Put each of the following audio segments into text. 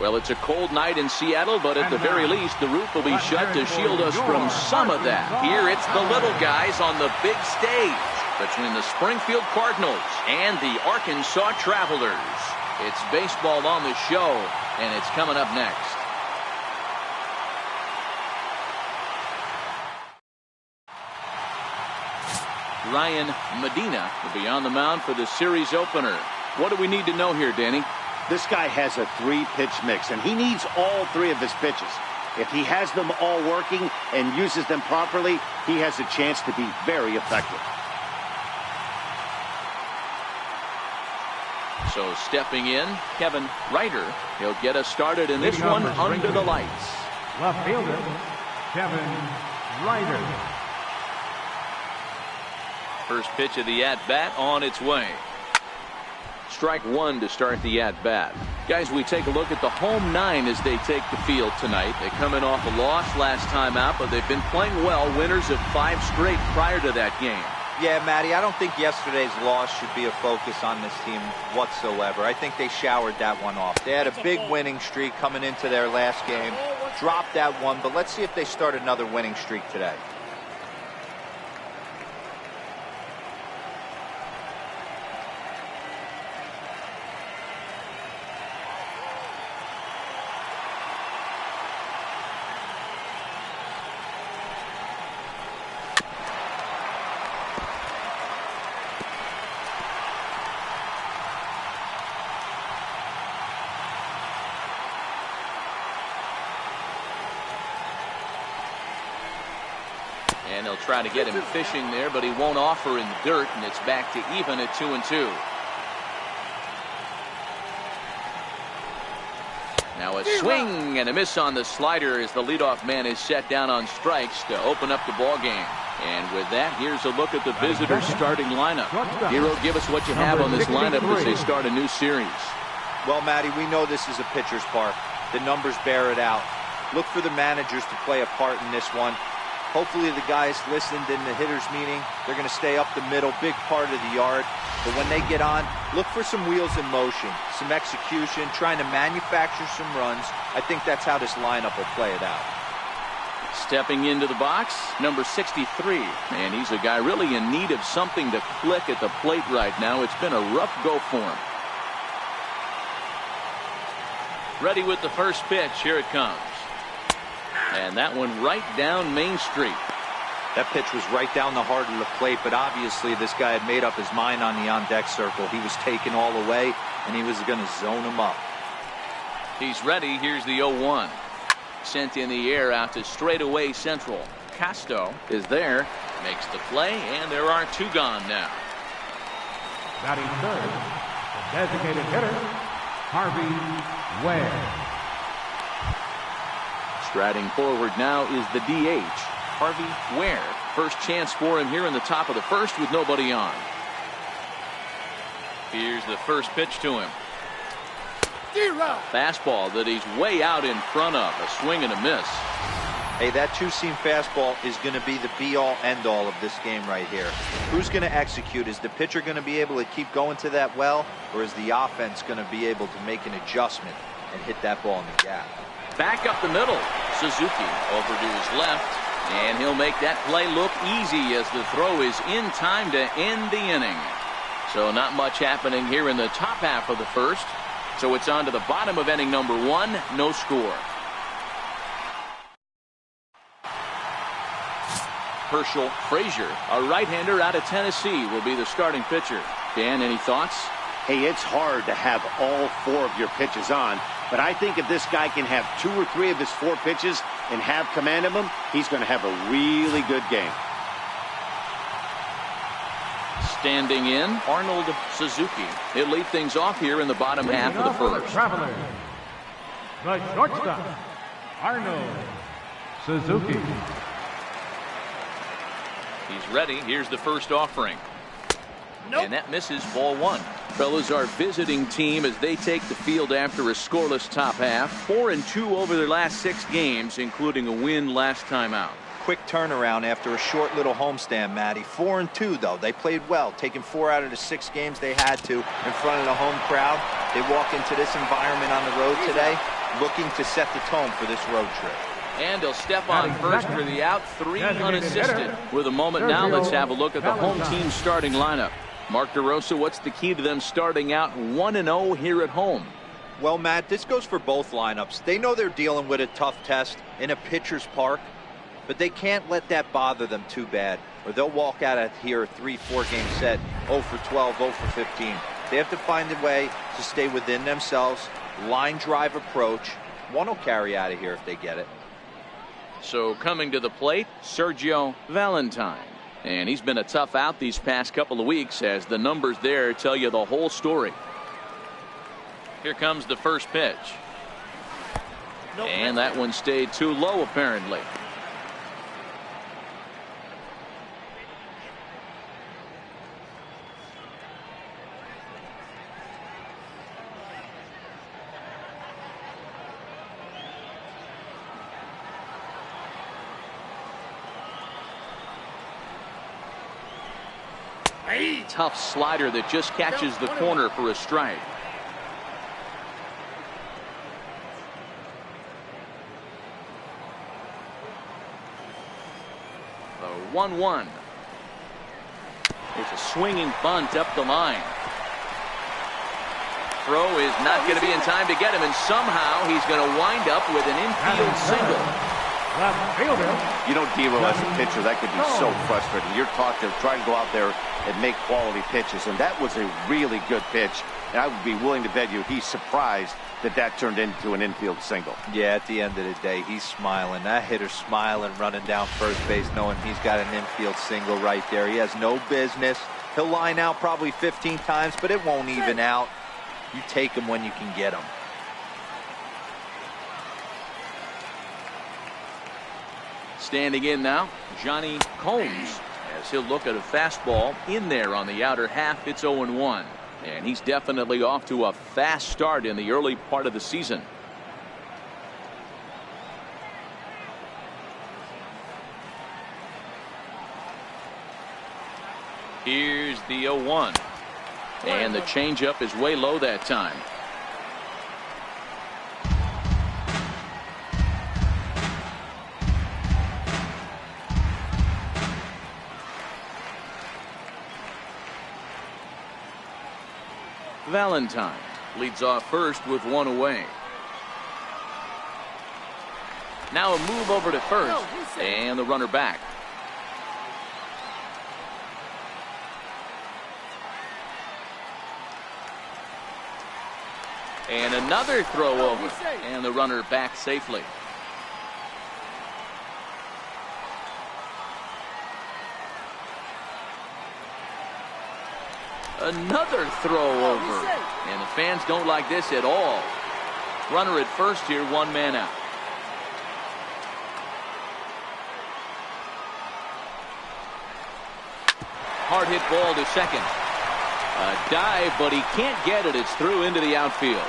Well, it's a cold night in Seattle, but at the very least, the roof will be shut to shield us from some of that. Here, it's the little guys on the big stage between the Springfield Cardinals and the Arkansas Travelers. It's baseball on the show, and it's coming up next. Ryan Medina will be on the mound for the series opener. What do we need to know here, Danny? This guy has a three-pitch mix, and he needs all three of his pitches. If he has them all working and uses them properly, he has a chance to be very effective. So stepping in, Kevin Ryder. He'll get us started in this one under the lights. Left fielder, Kevin Ryder. First pitch of the at-bat on its way. Strike one to start the at-bat. Guys, we take a look at the home nine as they take the field tonight. They come in off a loss last time out, but they've been playing well, winners of 5 straight prior to that game. Yeah, Matty, I don't think yesterday's loss should be a focus on this team whatsoever. I think they showered that one off. They had a big winning streak coming into their last game, dropped that one, but let's see if they start another winning streak today. And they'll try to get him fishing there, but he won't offer in the dirt, and it's back to even at 2-2. Now a swing and a miss on the slider as the leadoff man is set down on strikes to open up the ball game. And with that, here's a look at the visitors' starting lineup. Hero, give us what you have on this lineup as they start a new series. Well, Matty, we know this is a pitcher's park. The numbers bear it out. Look for the managers to play a part in this one. Hopefully the guys listened in the hitters meeting. They're going to stay up the middle, big part of the yard. But when they get on, look for some wheels in motion, some execution, trying to manufacture some runs. I think that's how this lineup will play it out. Stepping into the box, number 63. And he's a guy really in need of something to click at the plate right now. It's been a rough go for him. Ready with the first pitch. Here it comes. And that one right down Main Street. That pitch was right down the heart of the plate, but obviously this guy had made up his mind on the on-deck circle. He was taken all the way, and he was going to zone him up. He's ready. Here's the 0-1. Sent in the air out to straightaway central. Casto is there, makes the play, and there are 2 gone now. Batting third, the designated hitter, Harvey Ware. Striding forward now is the DH, Harvey Ware. First chance for him here in the top of the first with nobody on. Here's the first pitch to him. Fastball that he's way out in front of. A swing and a miss. Hey, that two-seam fastball is going to be the be-all, end-all of this game right here. Who's going to execute? Is the pitcher going to be able to keep going to that well, or is the offense going to be able to make an adjustment and hit that ball in the gap? Back up the middle. Suzuki over to his left, and he'll make that play look easy as the throw is in time to end the inning. So not much happening here in the top half of the first. So it's on to the bottom of inning number 1, no score. Herschel Frazier, a right-hander out of Tennessee, will be the starting pitcher. Dan, any thoughts? Hey, it's hard to have all 4 of your pitches on, but I think if this guy can have 2 or 3 of his 4 pitches and have command of them, he's going to have a really good game. Standing in, Arnold Suzuki. He'll lead things off here in the bottom half of the first. Travelers, the shortstop, Arnold Suzuki. He's ready. Here's the first offering. And that misses, ball 1. Fellas, our visiting team as they take the field after a scoreless top half. 4-2 over their last 6 games, including a win last time out. Quick turnaround after a short little homestand, Matty. 4-2 though. They played well, taking 4 out of the 6 games they had to in front of the home crowd. They walk into this environment on the road today. looking to set the tone for this road trip. And he'll step on first for the out, 3 unassisted. With a moment now, let's have a look at the home team starting lineup. Mark DeRosa, what's the key to them starting out 1-0 here at home? Well, Matt, this goes for both lineups. They know they're dealing with a tough test in a pitcher's park, but they can't let that bother them too bad, or they'll walk out of here a 3-4 game set, 0 for 12, 0 for 15. They have to find a way to stay within themselves, line drive approach. One will carry out of here if they get it. So coming to the plate, Sergio Valentine. And he's been a tough out these past couple of weeks, as the numbers there tell you the whole story. Here comes the first pitch. And that one stayed too low, apparently. Tough slider that just catches the corner for a strike. The 1-1. It's a swinging bunt up the line. Throw is not going to be in time to get him, and somehow he's going to wind up with an infield single. You know, Dero, as a pitcher, that could be so frustrating. You're taught to try to go out there and make quality pitches, and that was a really good pitch. And I would be willing to bet you he's surprised that that turned into an infield single. Yeah, at the end of the day, he's smiling. That hitter's smiling, running down first base, knowing he's got an infield single right there. He has no business. He'll line out probably 15 times, but it won't even out. You take him when you can get him. Standing in now, Johnny Combs, as he'll look at a fastball in there on the outer half. It's 0-1, and he's definitely off to a fast start in the early part of the season. Here's the 0-1, and the changeup is way low that time. Valentine leads off first with one away. Now a move over to first, and the runner back. And another throw over, and the runner back safely. Another throw over, and the fans don't like this at all. Runner at first here, one man out. Hard hit ball to second. A dive, but he can't get it. It's through into the outfield.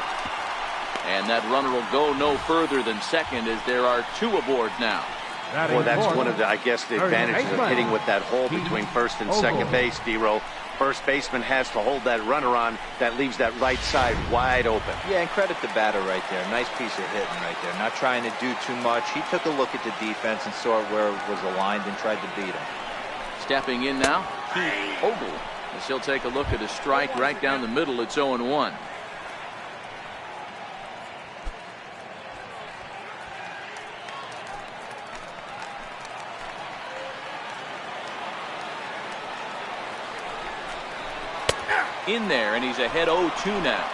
And that runner will go no further than second, as there are two aboard now. Well, that's one of the, I guess, the advantages of hitting with that hole between first and second base, Dero. First baseman has to hold that runner on. That leaves that right side wide open. Yeah, and credit the batter right there. Nice piece of hitting right there. Not trying to do too much. He took a look at the defense and saw where it was aligned and tried to beat him. Stepping in now, Keith Ogle, as he'll take a look at a strike right down the middle. It's 0-1. In there, and he's ahead 0-2 now.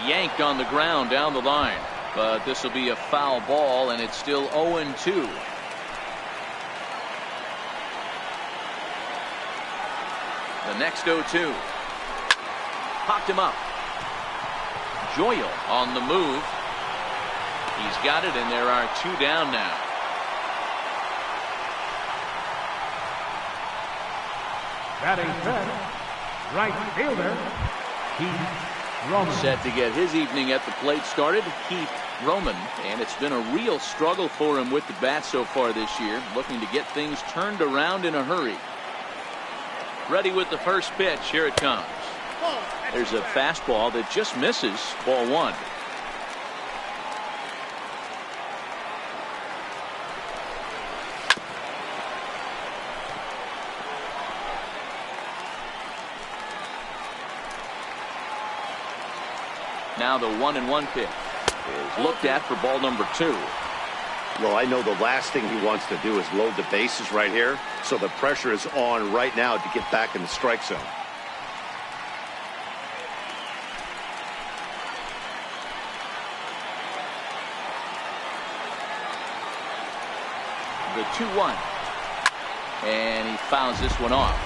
Yanked on the ground down the line, but this will be a foul ball, and it's still 0-2. The next 0-2. Popped him up. Joyal on the move. He's got it, and there are two down now. Batting fifth, right fielder, Keith Roman. Set to get his evening at the plate started, Keith Roman. And it's been a real struggle for him with the bat so far this year, looking to get things turned around in a hurry. Ready with the first pitch. Here it comes. There's a fastball that just misses. Ball one. Now the 1-1 pitch is looked at for ball number 2. Well, I know the last thing he wants to do is load the bases right here, so the pressure is on right now to get back in the strike zone. The 2-1. And he fouls this one off.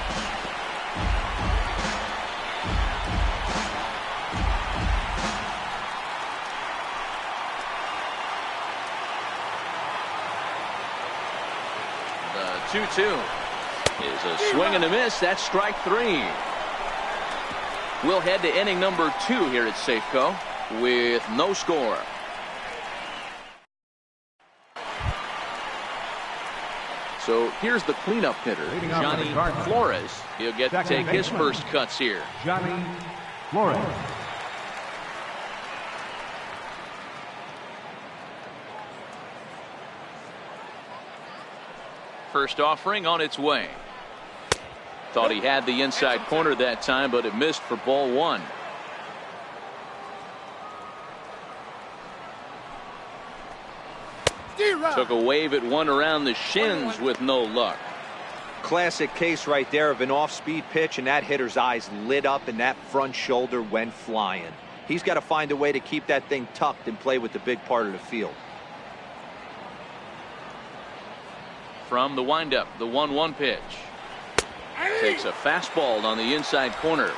The 2-2 is a swing and a miss. That's strike 3. We'll head to inning number 2 here at Safeco with no score. So here's the cleanup hitter, Johnny Flores. He'll get to take his first cuts here. Johnny Flores. First offering on its way. Thought he had the inside corner that time, but it missed for ball 1. Took a wave at one around the shins with no luck. Classic case right there of an off-speed pitch, and that hitter's eyes lit up and that front shoulder went flying. He's got to find a way to keep that thing tucked and play with the big part of the field. From the windup, the 1-1 pitch. Takes a fastball on the inside corner.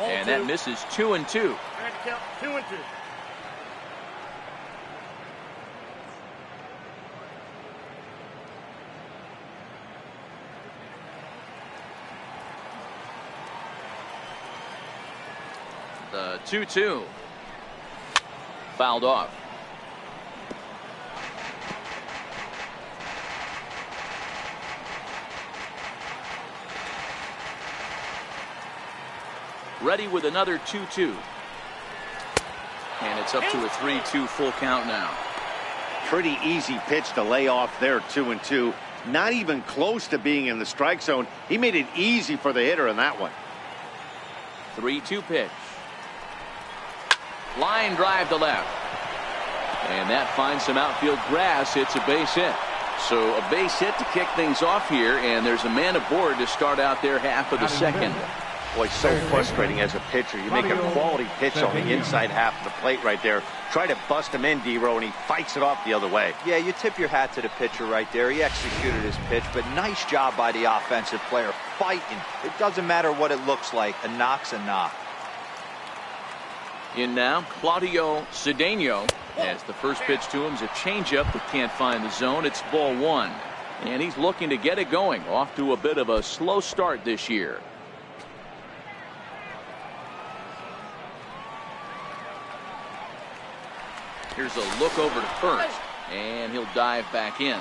And that misses 2-2. 2-2. The 2-2 fouled off. Ready with another 2-2. And it's up to a 3-2 full count now. Pretty easy pitch to lay off there, 2-2. Not even close to being in the strike zone. He made it easy for the hitter in that one. 3-2 pitch. Line drive to left. And that finds some outfield grass. It's a base hit. So a base hit to kick things off here, and there's a man aboard to start out their half of the second. Boy, so frustrating as a pitcher. You make a quality pitch on the inside half of the plate right there. Try to bust him in, D-Row, and he fights it off the other way. Yeah, you tip your hat to the pitcher right there. He executed his pitch, but nice job by the offensive player fighting. It doesn't matter what it looks like. A knock's a knock. In now, Claudio Cedeno, as the first pitch to him is a changeup that can't find the zone. It's ball 1. And he's looking to get it going. Off to a bit of a slow start this year. Here's a look over to first, and he'll dive back in.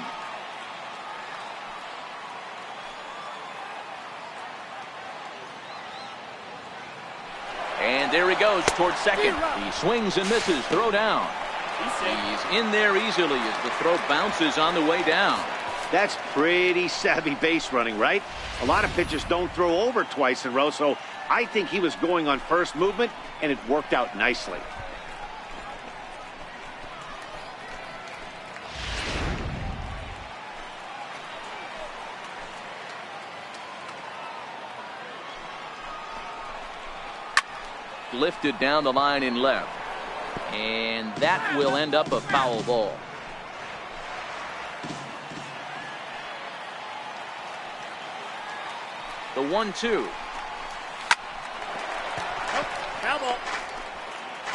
And there he goes towards second. He swings and misses. Throw down. He's in there easily as the throw bounces on the way down. That's pretty savvy base running, right? A lot of pitchers don't throw over twice in a row, so I think he was going on first movement, and it worked out nicely. Lifted down the line in left, and that will end up a foul ball. The 1-2. Foul ball.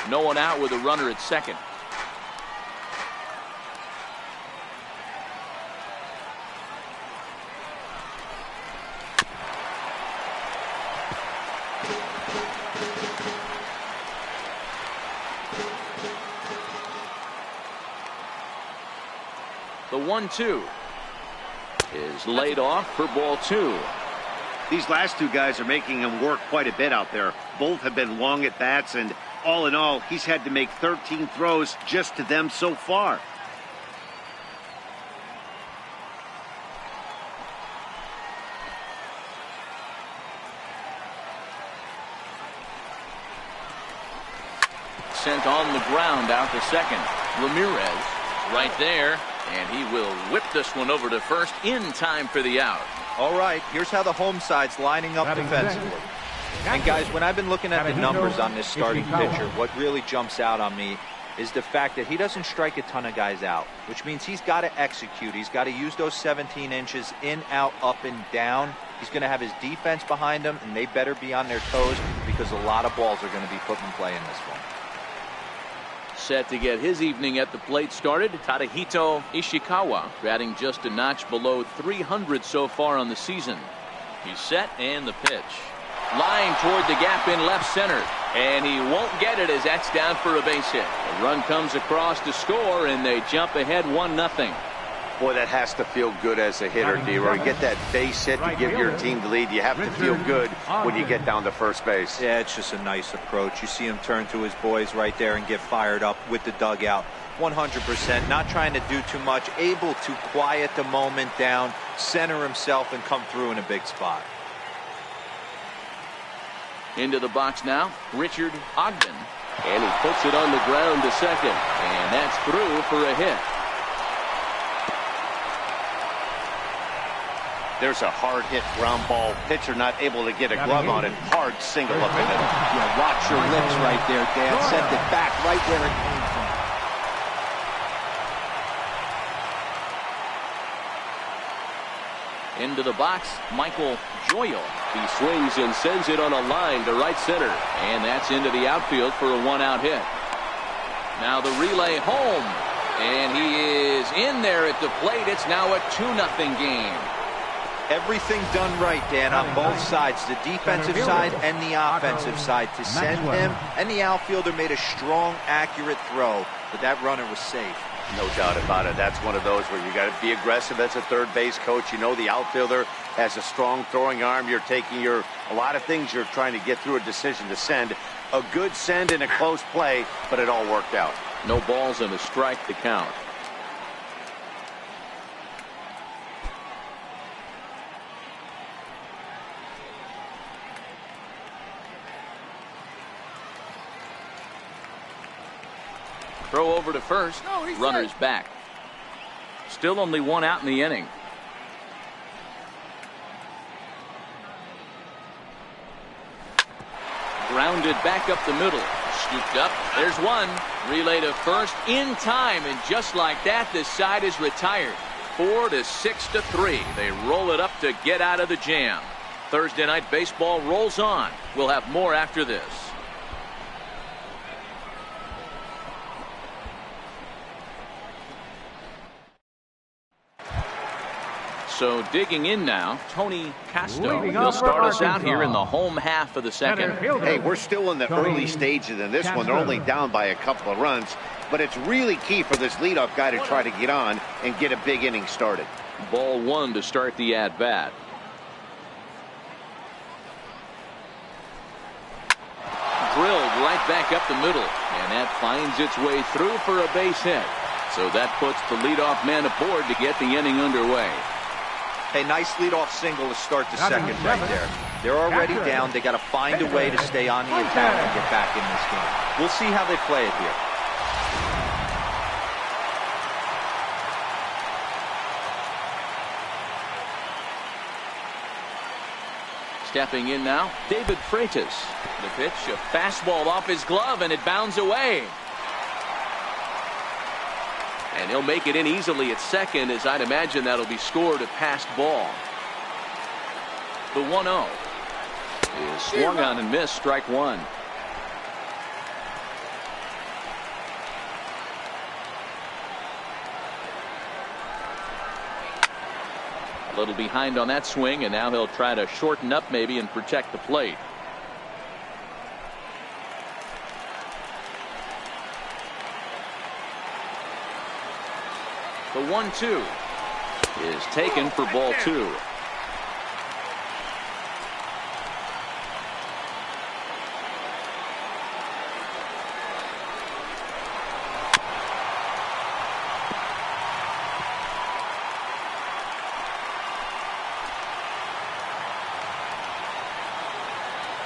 No one out with a runner at second. 1-2 is laid off for ball 2. These last two guys are making him work quite a bit out there. Both have been long at bats, and all in all, he's had to make 13 throws just to them so far. Sent on the ground out to second. Ramirez right there, and he will whip this one over to first in time for the out. All right, here's how the home side's lining up defensively. And guys, when I've been looking at the numbers on this starting pitcher, what really jumps out on me is the fact that he doesn't strike a ton of guys out, which means he's got to execute. He's got to use those 17 inches in, out, up, and down. He's going to have his defense behind him, and they better be on their toes because a lot of balls are going to be put in play in this one. Set to get his evening at the plate started, Tadahito Ishikawa, batting just a notch below 300 so far on the season. He's set, and the pitch. Line toward the gap in left center, and he won't get it as that's down for a base hit. A run comes across to score, and they jump ahead 1-0. Boy, that has to feel good as a hitter, D-Roy. You get that base hit to give your team the lead. You have to feel good when you get down to first base. Yeah, it's just a nice approach. You see him turn to his boys right there and get fired up with the dugout. 100%, not trying to do too much, able to quiet the moment down, center himself, and come through in a big spot. Into the box now, Richard Ogden. And he puts it on the ground to second. And that's through for a hit. There's a hard hit ground ball. Pitcher not able to get a glove on it. Hard single up in it. Yeah, watch your lips right there, Dan. Send it back right where it came from. Into the box, Michael Joyal. He swings and sends it on a line to right center. And that's into the outfield for a one-out hit. Now the relay home. And he is in there at the plate. It's now a 2-0 game. Everything done right, Dan, on both sides, the defensive side and the offensive side, to send him, and the outfielder made a strong, accurate throw, but that runner was safe. No doubt about it. That's one of those where you got to be aggressive as a third base coach. You know the outfielder has a strong throwing arm. You're taking a lot of things you're trying to get through a decision to send. A good send in a close play, but it all worked out. No balls and a strike to count. Throw over to first. Runners back. Still only one out in the inning. Grounded back up the middle. Scooped up. There's one. Relay to first in time. And just like that, this side is retired. 4-6-3. They roll it up to get out of the jam. Thursday night baseball rolls on. We'll have more after this. So digging in now, Tony Casto. He'll start us out here in the home half of the second. Hey, we're still in the early stages in this one. They're only down by a couple of runs, but it's really key for this leadoff guy to try to get on and get a big inning started. Ball one to start the at-bat. Drilled right back up the middle, and that finds its way through for a base hit. So that puts the leadoff man aboard to get the inning underway. Hey, nice leadoff single to start the second right there. They're already down. They got to find a way to stay on the attack and get back in this game. We'll see how they play it here. Stepping in now, David Freitas. The pitch, a fastball off his glove, and it bounds away. And he'll make it in easily at second, as I'd imagine that'll be scored a passed ball. The 1-0 is swung on and missed, strike one. A little behind on that swing, and now he'll try to shorten up maybe and protect the plate. The 1-2 is taken for ball 2.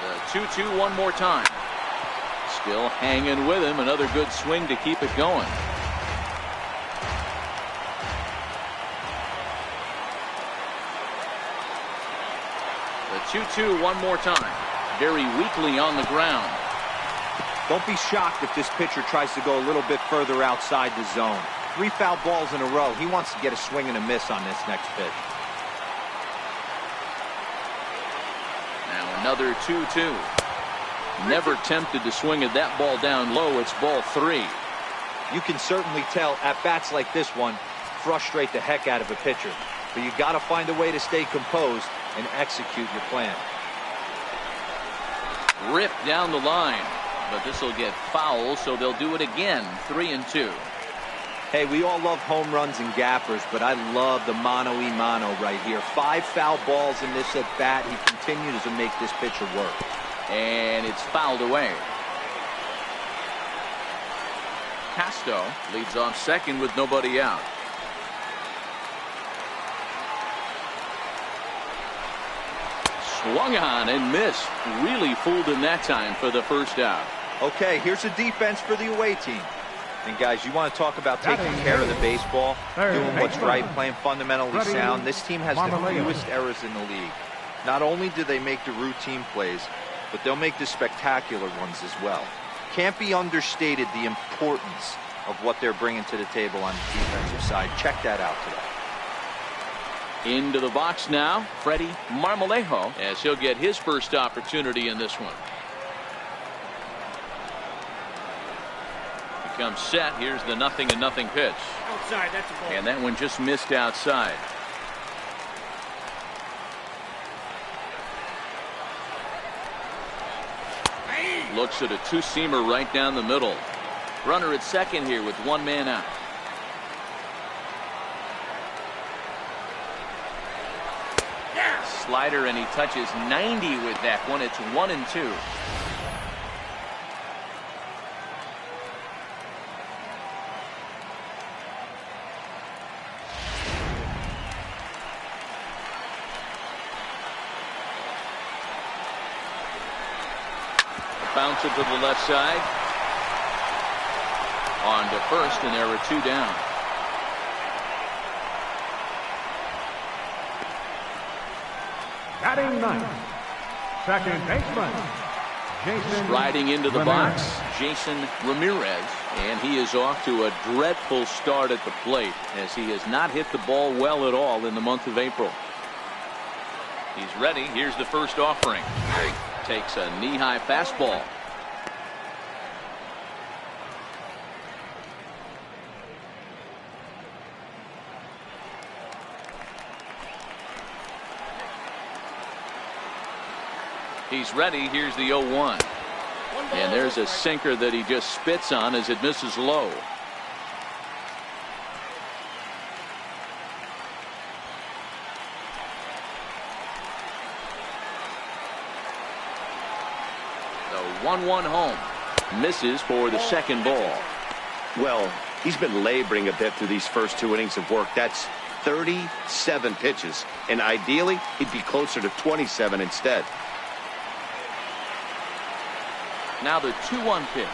The 2-2 one more time. Still hanging with him. Another good swing to keep it going. The 2-2 one more time. Very weakly on the ground. Don't be shocked if this pitcher tries to go a little bit further outside the zone. 3 foul balls in a row. He wants to get a swing and a miss on this next pitch. Now another 2-2. Never tempted to swing at that ball down low. It's ball 3. You can certainly tell at bats like this one frustrate the heck out of a pitcher. But you got to find a way to stay composed and execute your plan. Ripped down the line. But this will get foul, so they'll do it again. 3-2. Hey, we all love home runs and gappers, but I love the mano-y-mano right here. 5 foul balls in this at bat. He continues to make this pitcher work. And it's fouled away. Casto leads off second with nobody out. Swung on and missed. Really fooled him that time for the first out. Okay, here's a defense for the away team. And guys, you want to talk about taking care of the baseball, doing what's right, playing fundamentally sound. This team has the fewest errors in the league. Not only do they make the routine plays, but they'll make the spectacular ones as well. Can't be understated the importance of what they're bringing to the table on the defensive side. Check that out today. Into the box now, Freddie Marmolejo, as he'll get his first opportunity in this one. He comes set. Here's the 0-0 pitch. Outside, that's a ball. And that one just missed outside. Looks at a two-seamer right down the middle. Runner at second here with 1 man out. Slider, and he touches 90 with that one. It's 1-2. Bounce it to the left side. On to first, and there are 2 down. Batting ninth, second baseman, Jason Riding into the Ramirez. box, Jason Ramirez, and he is off to a dreadful start at the plate as he has not hit the ball well at all in the month of April. He's ready. Here's the first offering. Takes a knee-high fastball. He's ready. Here's the 0-1. And there's a sinker that he just spits on as it misses low. The 1-1 home. Misses for the second ball. Well, he's been laboring a bit through these first 2 innings of work. That's 37 pitches. And ideally, he'd be closer to 27 instead. Now the 2-1 pitch.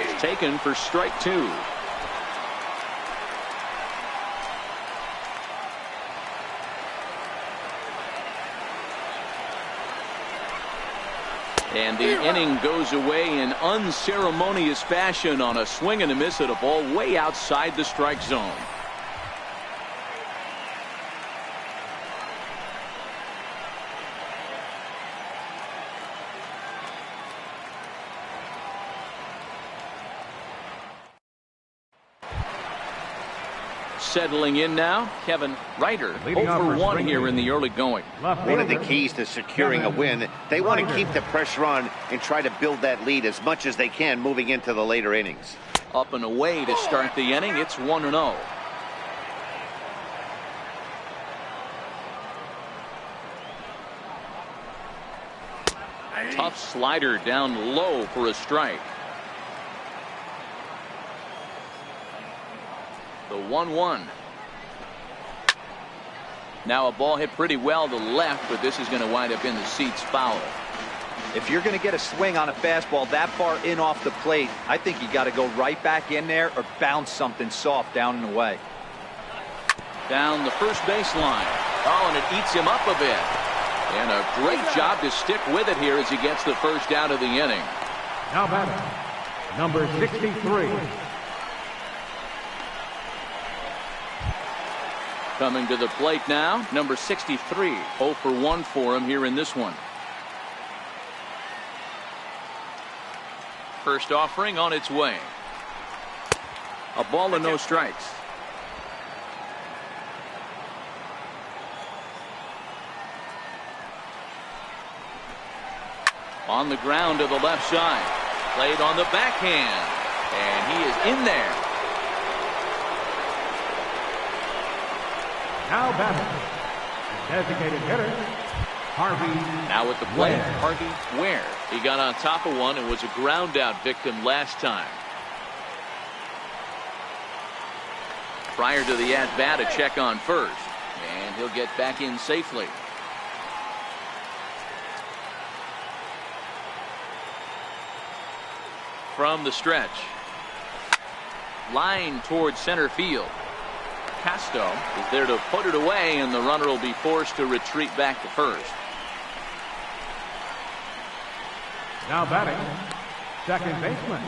It's taken for strike 2. And the inning goes away in unceremonious fashion on a swing and a miss at a ball way outside the strike zone. Settling in now, Kevin Ryder, Leading off for 0-1 here Springfield. in the early going. Left One of the fielder, keys to securing a win, they want to keep the pressure on and try to build that lead as much as they can moving into the later innings. Up and away to start the inning. It's 1-0. Tough slider down low for a strike. The 1-1. Now a ball hit pretty well to left, but this is going to wind up in the seats foul. If you're going to get a swing on a fastball that far in off the plate, I think you got to go right back in there or bounce something soft down and away. Down the first baseline. Oh, and it eats him up a bit. And a great job to stick with it here as he gets the first out of the inning. Now batting, number 63. Coming to the plate now, number 63. 0 for 1 for him here in this one. First offering on its way. A ball and no strikes. On the ground to the left side. Played on the backhand. And he is in there. Now batting, designated hitter, Harvey. Now at the plate, Harvey Ware. He got on top of one and was a ground out victim last time. Prior to the at bat, a check on first. And he'll get back in safely. From the stretch. Line towards center field. Casto is there to put it away, and the runner will be forced to retreat back to first. Now batting, second baseman,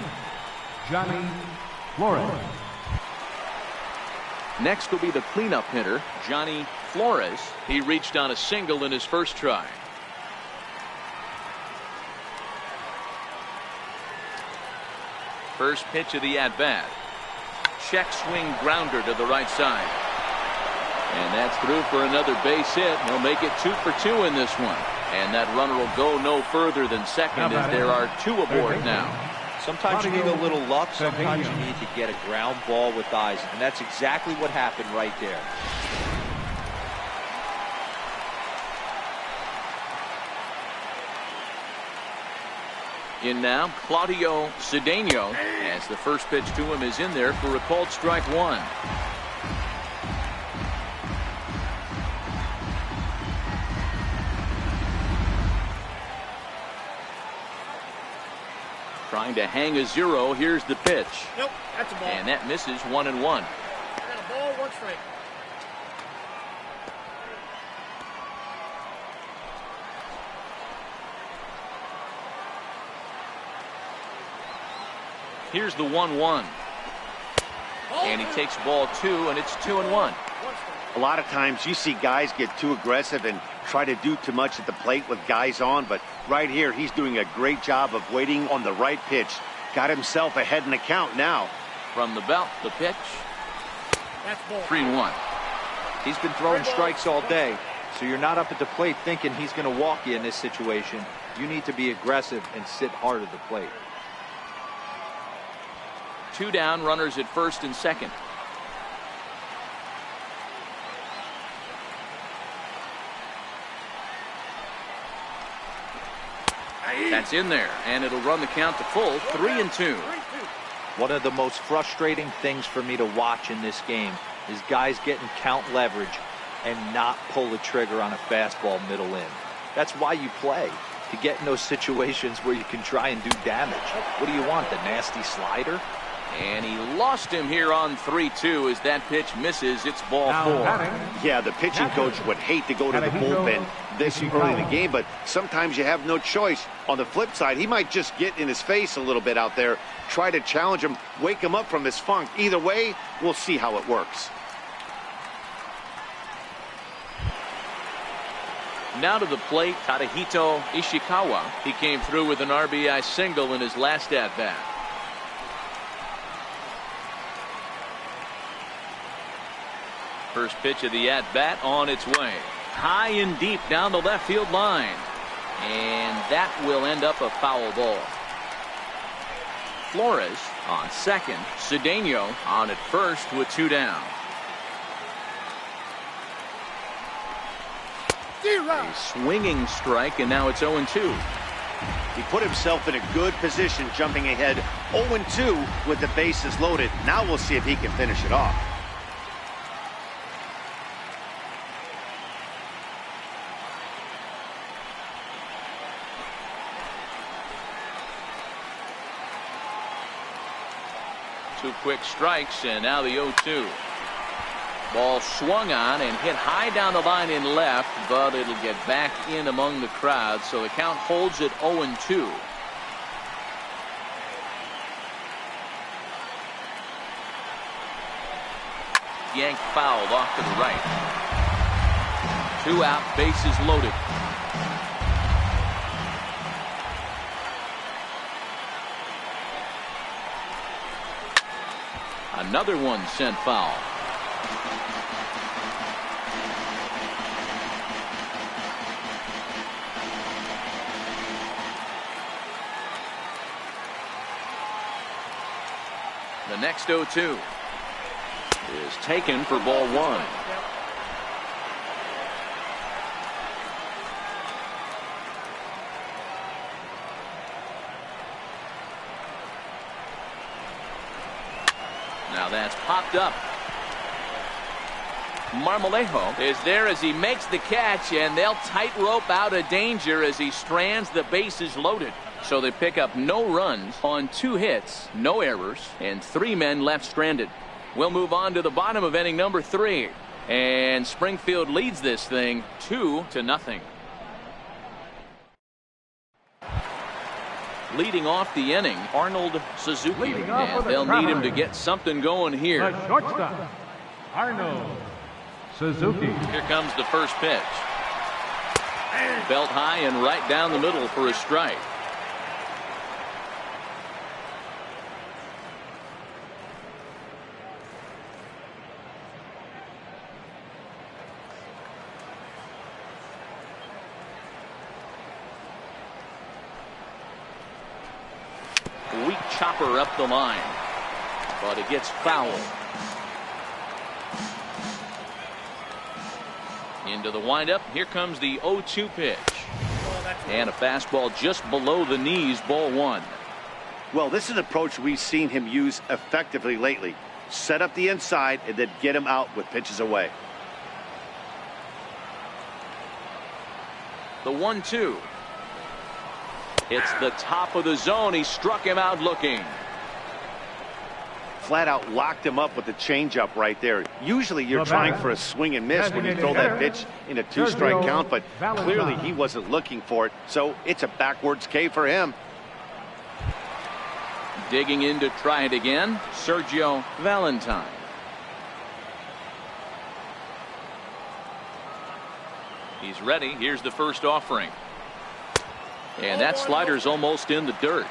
Johnny Flores. Next will be the cleanup hitter, Johnny Flores. He reached on a single in his first try. First pitch of the at-bat. Check swing grounder to the right side. And that's through for another base hit. He'll make it 2 for 2 in this one. And that runner will go no further than second as there are 2 aboard now. Sometimes you need a little luck. Sometimes you need to get a ground ball with eyes. And that's exactly what happened right there. In now, Claudio Cedeno, as the first pitch to him is in there for a called strike 1. Trying to hang a 0. Here's the pitch. Nope, that's a ball. And that misses 1-1. I got a ball, 1 strike. Here's the 1-1. And he takes ball 2, and it's 2-1. A lot of times you see guys get too aggressive and try to do too much at the plate with guys on, but right here he's doing a great job of waiting on the right pitch. Got himself ahead in the count now. From the belt, the pitch. That's ball. 3-1. He's been throwing strikes all day, so you're not up at the plate thinking he's going to walk you in this situation. You need to be aggressive and sit hard at the plate. 2 down, runners at first and second. That's in there, and it'll run the count to full, 3-2. One of the most frustrating things for me to watch in this game is guys getting count leverage and not pull the trigger on a fastball middle in. That's why you play, to get in those situations where you can try and do damage. What do you want, the nasty slider? And he lost him here on 3-2 as that pitch misses. It's ball 4. Yeah, the pitching coach would hate to go to the bullpen this early in the game, but sometimes you have no choice. On the flip side, he might just get in his face a little bit out there, try to challenge him, wake him up from his funk. Either way, we'll see how it works. Now to the plate, Tadahito Ishikawa. He came through with an RBI single in his last at-bat. First pitch of the at-bat on its way. High and deep down the left field line. And that will end up a foul ball. Flores on second. Cedeno on at first with 2 down. A swinging strike, and now it's 0-2. He put himself in a good position, jumping ahead 0-2 with the bases loaded. Now we'll see if he can finish it off. Two quick strikes, and now the 0-2. Ball swung on and hit high down the line in left, but it'll get back in among the crowd, so the count holds at 0-2. Yanked fouled off to the right. 2 out, bases loaded. Another one sent foul. The next 0-2 is taken for ball 1. Now that's popped up. Marmolejo is there as he makes the catch, and they'll tightrope out of danger as he strands the bases loaded. So they pick up no runs on 2 hits, no errors, and 3 men left stranded. We'll move on to the bottom of inning number 3. And Springfield leads this thing 2-0. Leading off the inning, Arnold Suzuki. And they'll need him to get something going here. The shortstop, Arnold Suzuki. Here comes the first pitch. Belt high and right down the middle for a strike. Weak chopper up the line, but it gets fouled. Into the windup. Here comes the 0-2 pitch. And a fastball just below the knees, ball 1. Well, this is an approach we've seen him use effectively lately. Set up the inside and then get him out with pitches away. The 1-2. It's the top of the zone. He struck him out looking. Flat out locked him up with the changeup right there. Usually you're trying for a swing and miss when you throw that pitch in a 2-strike count, but clearly he wasn't looking for it, so it's a backwards K for him. Digging in to try it again, Sergio Valentine. He's ready. Here's the first offering. And that slider's almost in the dirt.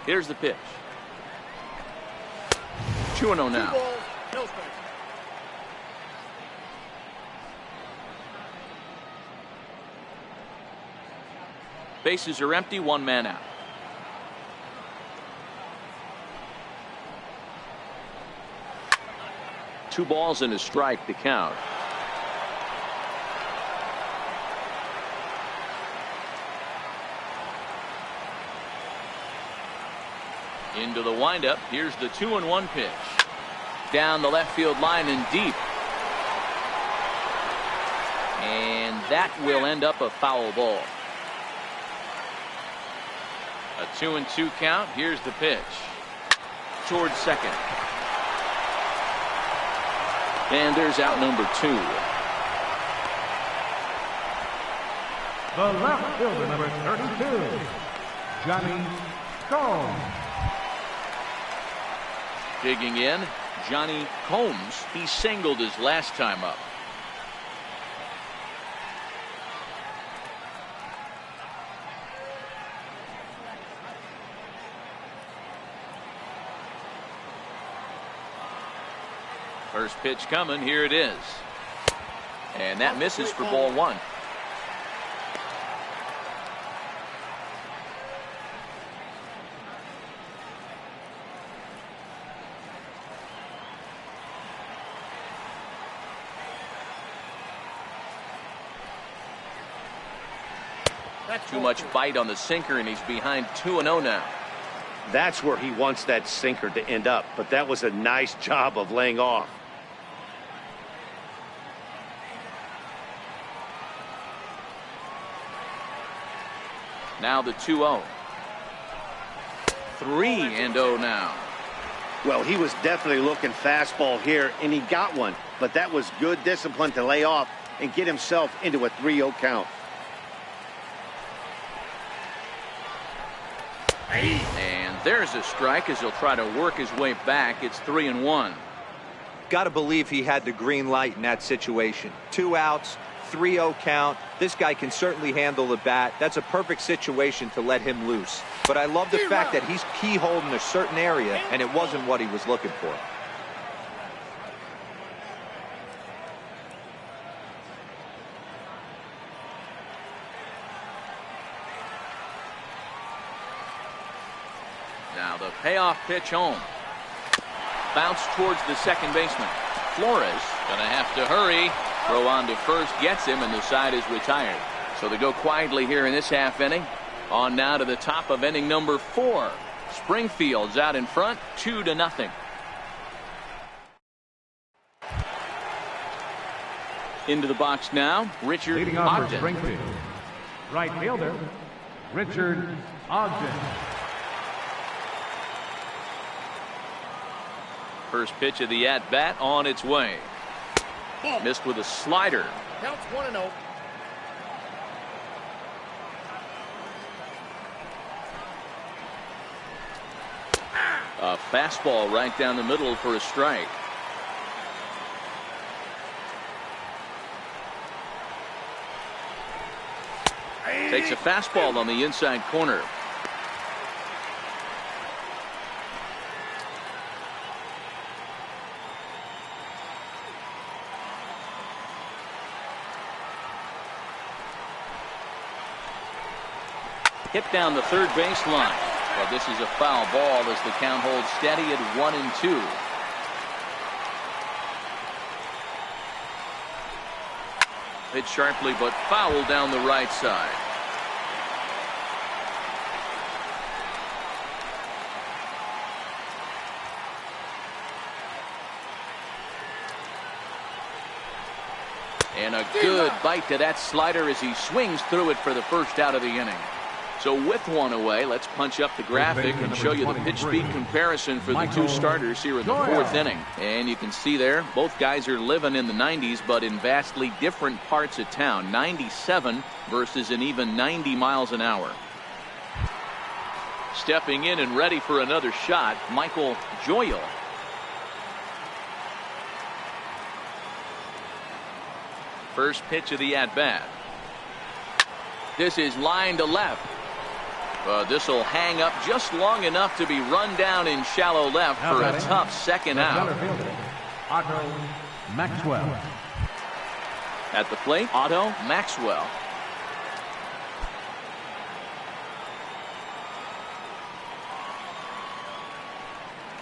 Here's the pitch. 2-0 now. Bases are empty, 1 man out. Two balls and a strike to count. Into the windup. Here's the 2-1 pitch. Down the left field line and deep. And that will end up a foul ball. A 2-2 count. Here's the pitch. Towards second. And there's out number 2. The left fielder, number 32, Johnny Combs. Digging in, Johnny Combs. He singled his last time up. First pitch coming. Here it is. And that misses for ball 1. That's Too much bite on the sinker, and he's behind 2-0 now. That's where he wants that sinker to end up, but that was a nice job of laying off. Now the 2-0. 3-0 now. Well, he was definitely looking fastball here, and he got one. But that was good discipline to lay off and get himself into a 3-0 count. And there's a strike as he'll try to work his way back. It's 3-1. Got to believe he had the green light in that situation. 2 outs, 3-0 count. This guy can certainly handle the bat. That's a perfect situation to let him loose. But I love the fact that he's keyholding a certain area, and it wasn't what he was looking for. Now the payoff pitch home. Bounce towards the second baseman. Flores gonna have to hurry. Throw on to first gets him, and the side is retired. So they go quietly here in this half inning. On now to the top of inning number 4. Springfield's out in front, 2-0. Into the box now, Richard Leading off for Ogden. Springfield, right fielder, Richard Ogden. First pitch of the at-bat on its way. Ball. Missed with a slider. Counts 1-0. A fastball right down the middle for a strike. Takes a fastball on the inside corner. Hit down the third baseline. Well, this is a foul ball as the count holds steady at 1-2. Hit sharply but foul down the right side. And a good bite to that slider as he swings through it for the first out of the inning. So with one away, let's punch up the graphic and show you the pitch speed comparison for the two starters here in the 4th inning. And you can see there, both guys are living in the 90s, but in vastly different parts of town. 97 versus an even 90 miles an hour. Stepping in and ready for another shot, Michael Joyle. First pitch of the at-bat. This is line to left. This will hang up just long enough to be run down in shallow left for a tough second out. Otto Maxwell. At the plate, Otto Maxwell.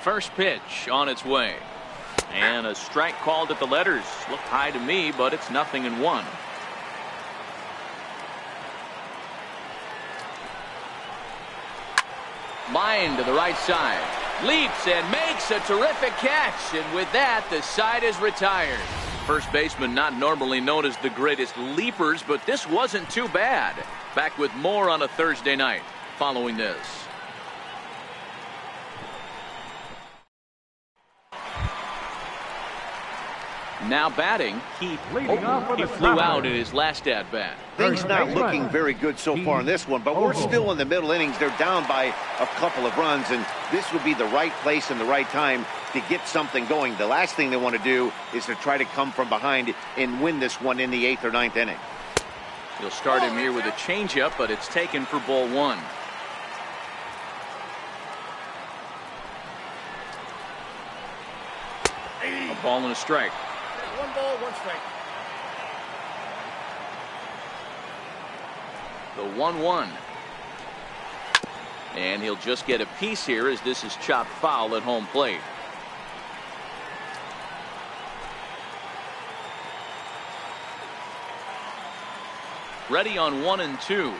First pitch on its way. And a strike called at the letters. Looked high to me, but it's 0-1. Line to the right side. Leaps and makes a terrific catch. And with that, the side is retired. First baseman not normally known as the greatest leapers, but this wasn't too bad. Back with more on a Thursday night following this. Now batting, he flew out in his last at-bat. Things not looking very good so far in this one, but we're still in the middle innings. They're down by a couple of runs, and this would be the right place and the right time to get something going. The last thing they want to do is to try to come from behind and win this one in the 8th or 9th inning. He'll start him here with a changeup, but it's taken for ball 1. A ball and a strike. 1 ball, 1 strike. The 1-1. And he'll just get a piece here as this is chopped foul at home plate. Ready on 1 and 2.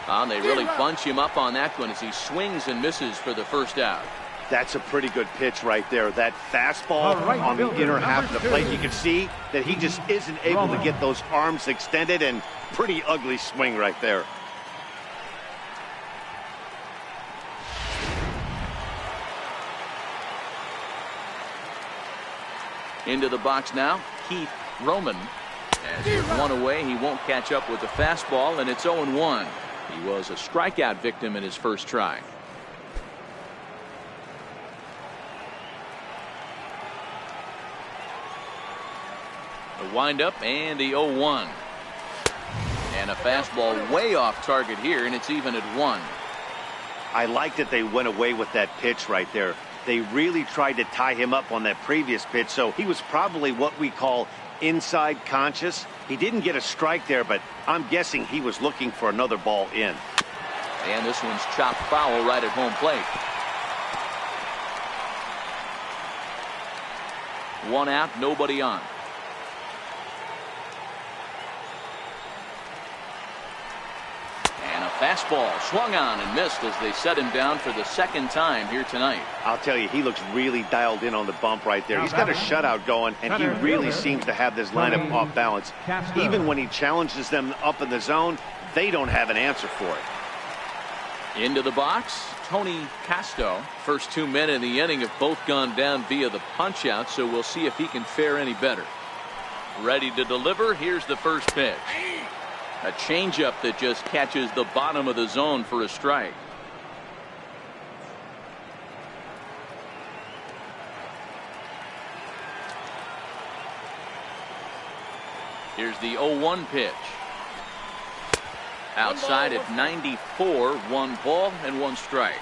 They really bunch him up on that one as he swings and misses for the first out. That's a pretty good pitch right there. That fastball on the inner half of the plate. You can see that he just isn't able to get those arms extended, and pretty ugly swing right there. Into the box now, Keith Roman. As he's one away, he won't catch up with the fastball, and it's 0-1. He was a strikeout victim in his first try. The windup and the 0-1. And a fastball way off target here, and it's even at 1. I like that they went away with that pitch right there. They really tried to tie him up on that previous pitch, so he was probably what we call inside conscious. He didn't get a strike there, but I'm guessing he was looking for another ball in. And this one's chopped foul right at home plate. 1 out, nobody on. And a fastball swung on and missed as they set him down for the second time here tonight. I'll tell you, he looks really dialed in on the bump right there. He's got a shutout going, and he really seems to have this lineup off balance. Even when he challenges them up in the zone, they don't have an answer for it. Into the box, Tony Casto. First 2 men in the inning have both gone down via the punch out, so we'll see if he can fare any better. Ready to deliver. Here's the first pitch. A changeup that just catches the bottom of the zone for a strike. Here's the 0-1 pitch. Outside at 94, 1 ball and 1 strike.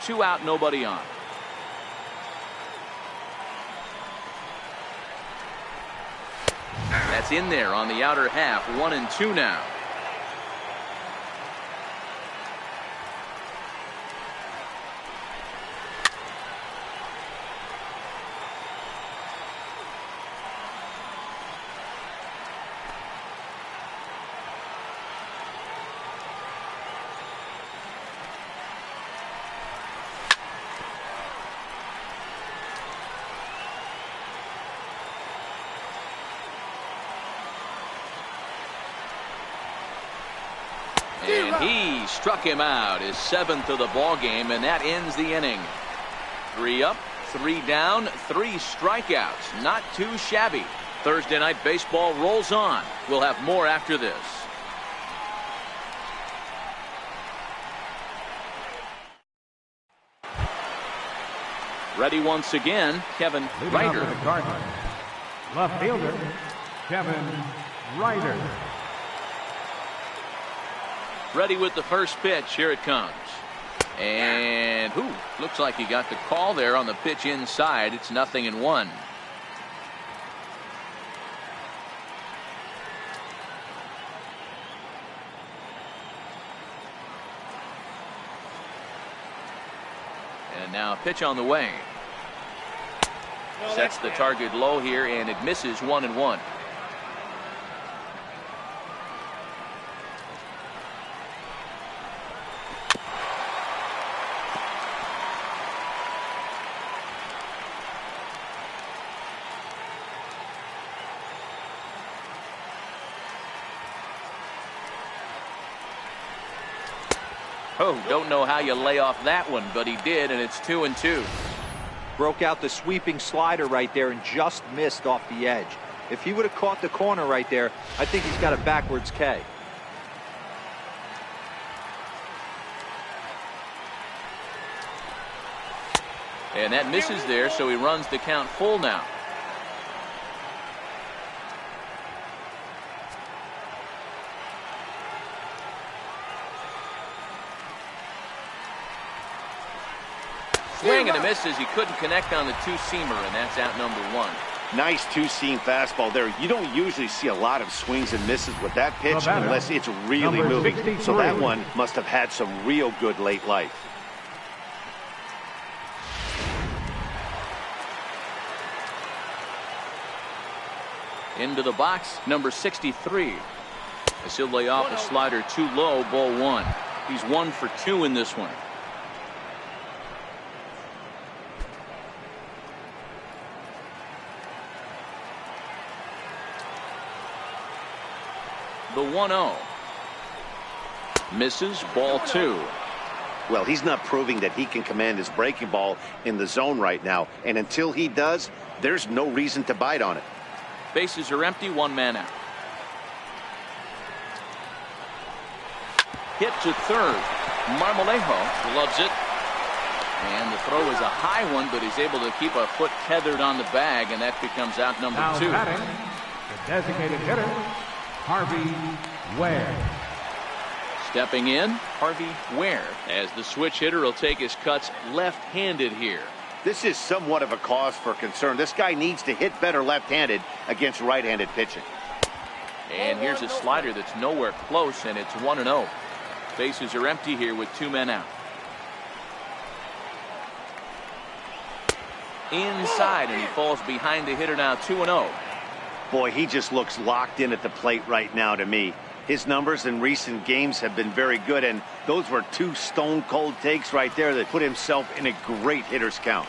Two out, nobody on. That's in there on the outer half. 1-2 now. And he struck him out, his 7th of the ball game, and that ends the inning. 3 up, 3 down, 3 strikeouts. Not too shabby. Thursday Night Baseball rolls on. We'll have more after this. Ready once again, Kevin Ryder. The Cardinals, left fielder, Kevin Ryder. Ready with the first pitch. Here it comes. And looks like he got the call there on the pitch inside. It's 0-1. And now a pitch on the way. Sets the target low here, and it misses. 1-1. Oh, don't know how you lay off that one, but he did, and it's 2-2. Broke out the sweeping slider right there and just missed off the edge. If he would have caught the corner right there, I think he's got a backwards K. And that misses there, so he runs the count full now. Swing and a miss as he couldn't connect on the two-seamer, and that's out number 1. Nice two-seam fastball there. You don't usually see a lot of swings and misses with that pitch unless it's really moving. 63. So that one must have had some real good late life. Into the box, number 63. As he'll lay off a slider too low, ball 1. He's 1 for 2 in this one. The 1-0. Misses, ball 2. Well, he's not proving that he can command his breaking ball in the zone right now. And until he does, there's no reason to bite on it. Bases are empty, 1 man out. Hit to third. Marmolejo loves it. And the throw is a high one, but he's able to keep a foot tethered on the bag, and that becomes out number 2. Now batting, the designated hitter, Harvey Ware. Stepping in, Harvey Ware, as the switch hitter will take his cuts left-handed here. This is somewhat of a cause for concern. This guy needs to hit better left-handed against right-handed pitching. And here's a slider that's nowhere close, and it's 1-0. Bases are empty here with 2 men out. Inside, and he falls behind the hitter now, 2-0. Boy, he just looks locked in at the plate right now to me. His numbers in recent games have been very good, and those were 2 stone-cold takes right there that put himself in a great hitter's count.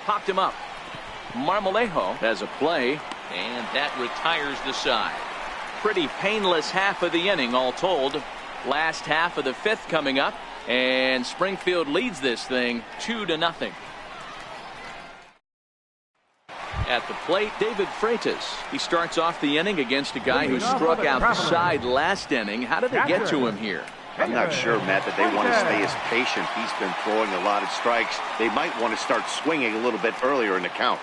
Popped him up. Marmolejo has a play, and that retires the side. Pretty painless half of the inning all told. Last half of the 5th coming up, and Springfield leads this thing 2-0. At the plate, David Freitas. He starts off the inning against a guy who struck out the side last inning. How did they get to him here? I'm not sure, Matt, that they want to stay as patient. He's been throwing a lot of strikes. They might want to start swinging a little bit earlier in the count.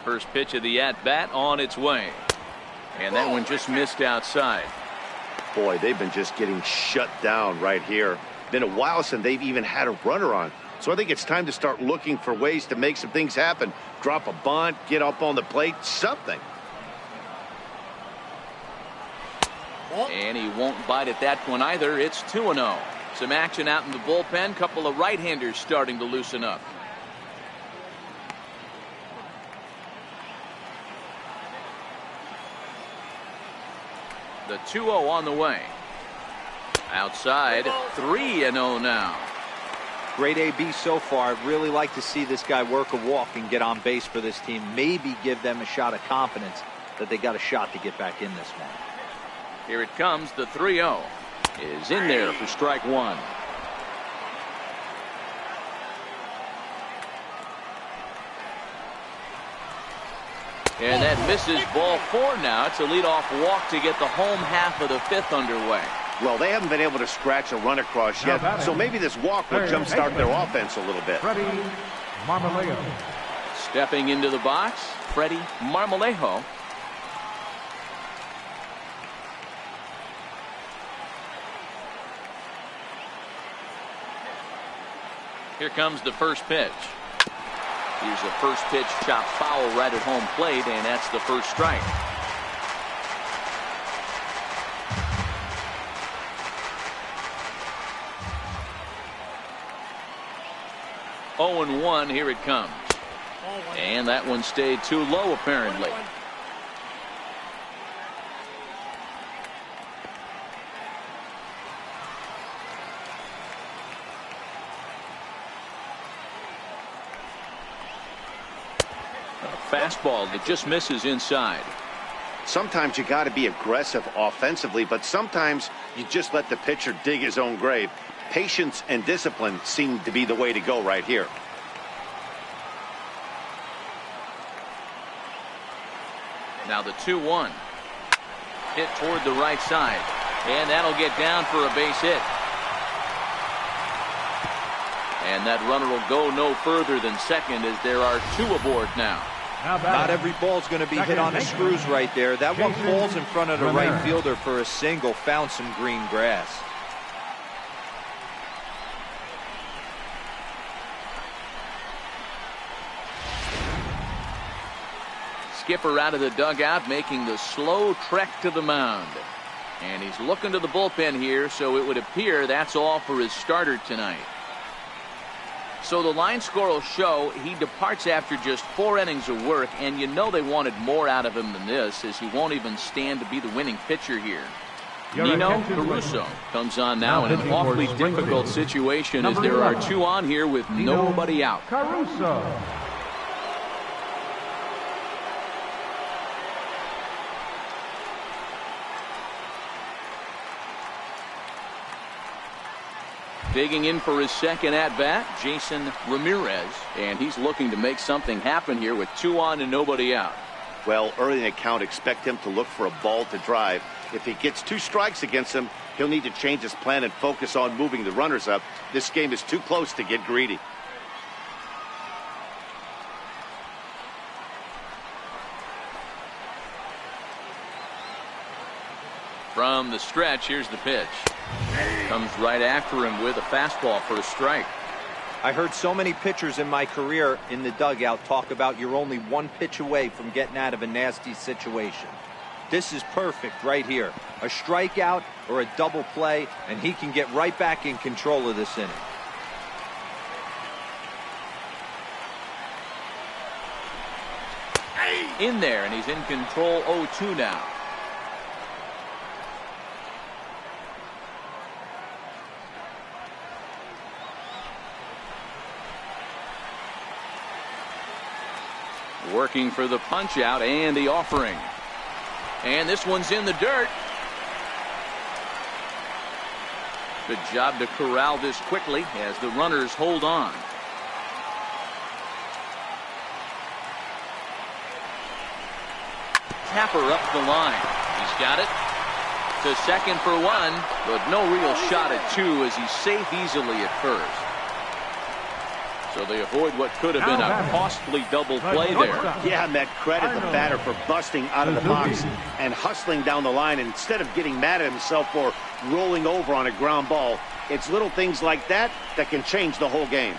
First pitch of the at-bat on its way. And that one just missed outside. Boy, they've been just getting shut down right here. Been a while since they've even had a runner on. So I think it's time to start looking for ways to make some things happen. Drop a bunt, get up on the plate, something. And he won't bite at that one either. It's 2-0. Some action out in the bullpen. Couple of right-handers starting to loosen up. The 2-0 on the way. Outside, 3-0 now. Great AB so far. I'd really like to see this guy work a walk and get on base for this team. Maybe give them a shot of confidence that they got a shot to get back in this one. Here it comes. The 3-0 is in there for strike 1. And that misses, ball 4 now. It's a leadoff walk to get the home half of the 5th underway. Well, they haven't been able to scratch a run across yet, so maybe this walk will jumpstart their offense a little bit. Freddie Marmolejo. Stepping into the box, Freddie Marmolejo. Here comes the first pitch. Here's the first pitch, chopped foul right at home plate, and that's the first strike. Oh and 1, here it comes. And that one stayed too low apparently. Fastball that just misses inside. Sometimes you got to be aggressive offensively, but sometimes you just let the pitcher dig his own grave. Patience and discipline seem to be the way to go right here. Now the 2-1. Hit toward the right side. And that'll get down for a base hit. And that runner will go no further than second as there are 2 aboard now. Not every ball's going to be hit on the screws right there. That one falls in front of the right fielder for a single. Found some green grass. Skipper out of the dugout making the slow trek to the mound. And he's looking to the bullpen here, so it would appear that's all for his starter tonight. So the line score will show he departs after just 4 innings of work, and you know they wanted more out of him than this, as he won't even stand to be the winning pitcher here. Nino Caruso comes on now in an awfully difficult situation as there are 2 on here with nobody out. Caruso. Digging in for his second at-bat, Jason Ramirez, and he's looking to make something happen here with 2 on and nobody out. Well, early in the count, expect him to look for a ball to drive. If he gets 2 strikes against him, he'll need to change his plan and focus on moving the runners up. This game is too close to get greedy. From the stretch, here's the pitch. Comes right after him with a fastball for a strike. I heard so many pitchers in my career in the dugout talk about you're only 1 pitch away from getting out of a nasty situation. This is perfect right here. A strikeout or a double play, and he can get right back in control of this inning. In there, and he's in control 0-2 now. Working for the punch out and the offering. And this one's in the dirt. Good job to corral this quickly as the runners hold on. Tapper up the line. He's got it to second for 1, but no real shot at 2 as he's safe easily at first. So they avoid what could have been a costly double play there. Yeah, Met, credit the batter for busting out of the box and hustling down the line instead of getting mad at himself for rolling over on a ground ball. It's little things like that that can change the whole game.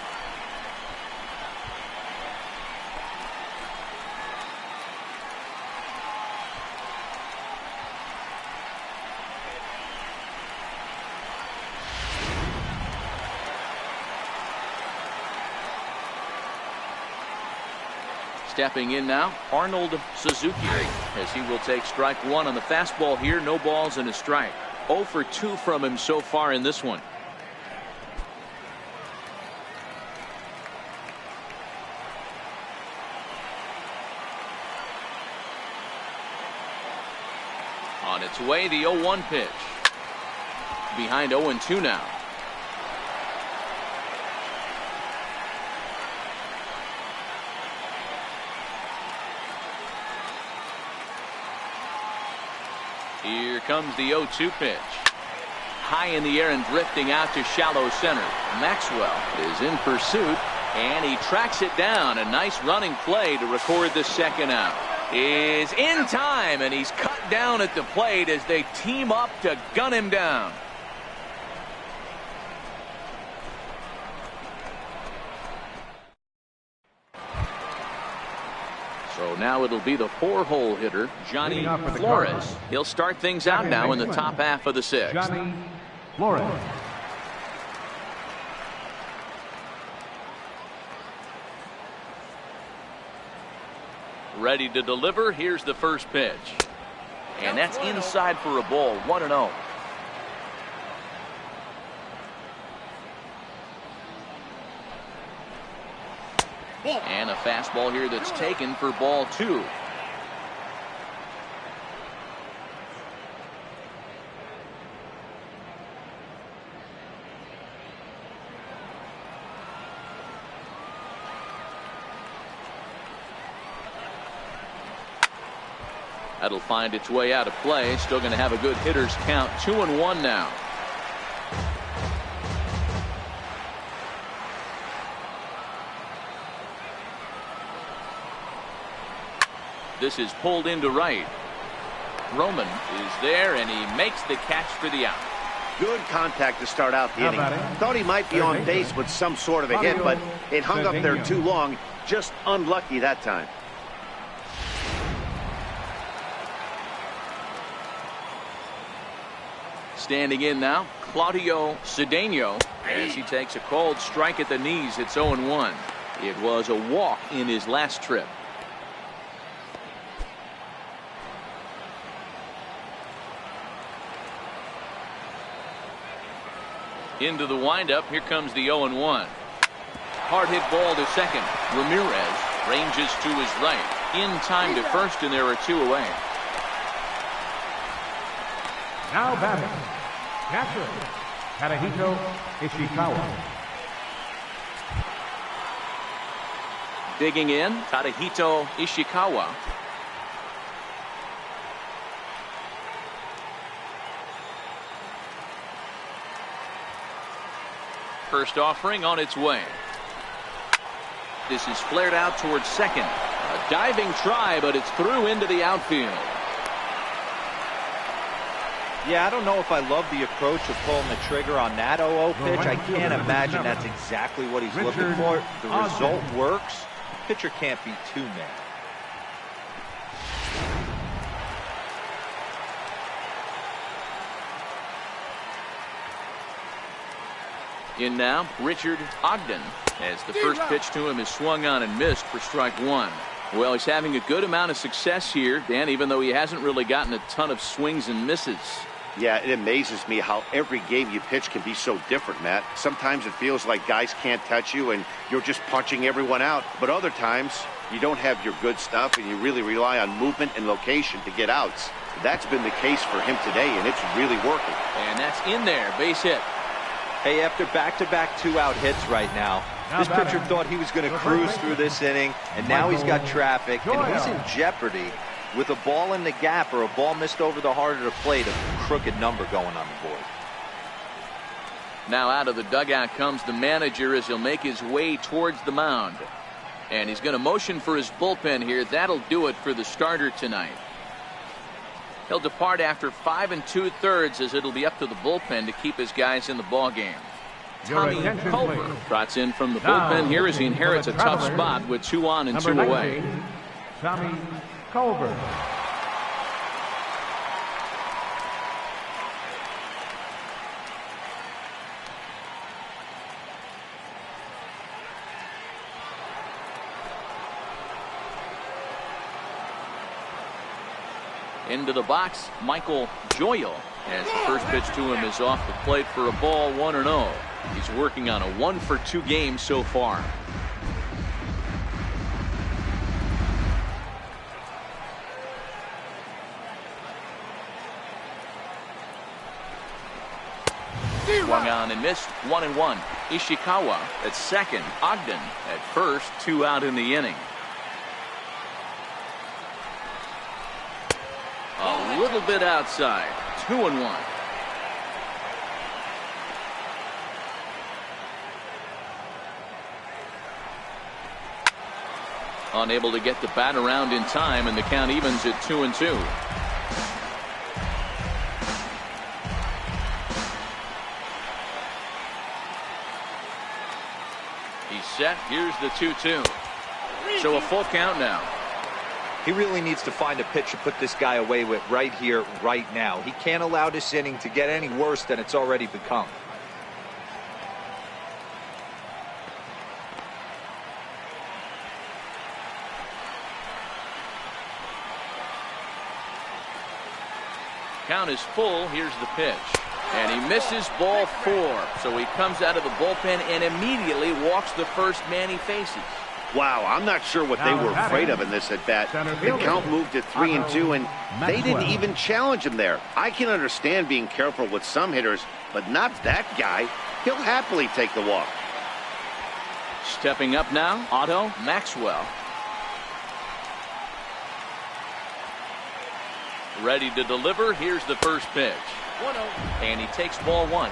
Stepping in now, Arnold Suzuki, as he will take strike 1 on the fastball here. No balls and a strike. 0 for 2 from him so far in this one. On its way, the 0-1 pitch. Behind 0-2 now. Here comes the 0-2 pitch. High in the air and drifting out to shallow center. Maxwell is in pursuit, and he tracks it down. A nice running play to record the second out. Is in time, and he's cut down at the plate as they team up to gun him down. So now it'll be the 4-hole hitter, Johnny Flores. He'll start things out now in the top half of the 6th. Johnny Flores. Ready to deliver. Here's the first pitch. And that's inside for a ball. 1-0. And a fastball here that's taken for ball 2. That'll find its way out of play. Still going to have a good hitter's count. 2-1 now. This is pulled into right. Roman is there, and he makes the catch for the out. Good contact to start out the inning. Thought he might be on base with some sort of a hit, but it hung up there too long. Just unlucky that time. Standing in now, Claudio Cedeno, as he takes a cold strike at the knees. It's 0-1. It was a walk in his last trip. Into the windup. Here comes the 0-1. Hard hit ball to second. Ramirez ranges to his right. In time to first, and there are 2 away. Now batting, catcher, Tadahito Ishikawa. Digging in, Tadahito Ishikawa. First offering on its way. This is flared out towards second. A diving try, but it's through into the outfield. Yeah, I don't know if I love the approach of pulling the trigger on that 0-0 pitch. I can't imagine that's exactly what he's looking for. The result works. Pitcher can't be too mad. In now, Richard Ogden, as the first pitch to him is swung on and missed for strike 1. Well, he's having a good amount of success here, Dan, even though he hasn't really gotten a ton of swings and misses. Yeah, it amazes me how every game you pitch can be so different, Matt. Sometimes it feels like guys can't touch you and you're just punching everyone out. But other times, you don't have your good stuff and you really rely on movement and location to get outs. That's been the case for him today, and it's really working. And that's in there, base hit. Hey, after back-to-back 2-out hits right now, this pitcher thought he was going to cruise through this inning, and now he's got traffic, and he's in jeopardy with a ball in the gap or a ball missed over the heart of the plate, a crooked number going on the board. Now out of the dugout comes the manager as he'll make his way towards the mound. And he's going to motion for his bullpen here. That'll do it for the starter tonight. He'll depart after 5 2/3 as it'll be up to the bullpen to keep his guys in the ball game. Tommy Culver trots in from the bullpen here as he inherits a tough spot with 2 on and 2 away. Tommy Culver. Into the box, Michael Joyal, as the first pitch to him is off the plate for a ball, 1-0. He's working on a 1-for-2 game so far. Swung on and missed, 1-1. Ishikawa at second, Ogden at first, 2 out in the inning. A little bit outside, 2-1. Unable to get the bat around in time, and the count evens at 2-2. He's set. Here's the 2-2. So a full count now. He really needs to find a pitch to put this guy away with right here, right now. He can't allow this inning to get any worse than it's already become. Count is full. Here's the pitch. And he misses ball 4. So he comes out of the bullpen and immediately walks the first man he faces. Wow, I'm not sure what they were afraid of in this at bat. The count moved to 3-2, and they didn't even challenge him there. I can understand being careful with some hitters, but not that guy. He'll happily take the walk. Stepping up now, Otto Maxwell. Ready to deliver. Here's the first pitch. 1-0. And he takes ball 1.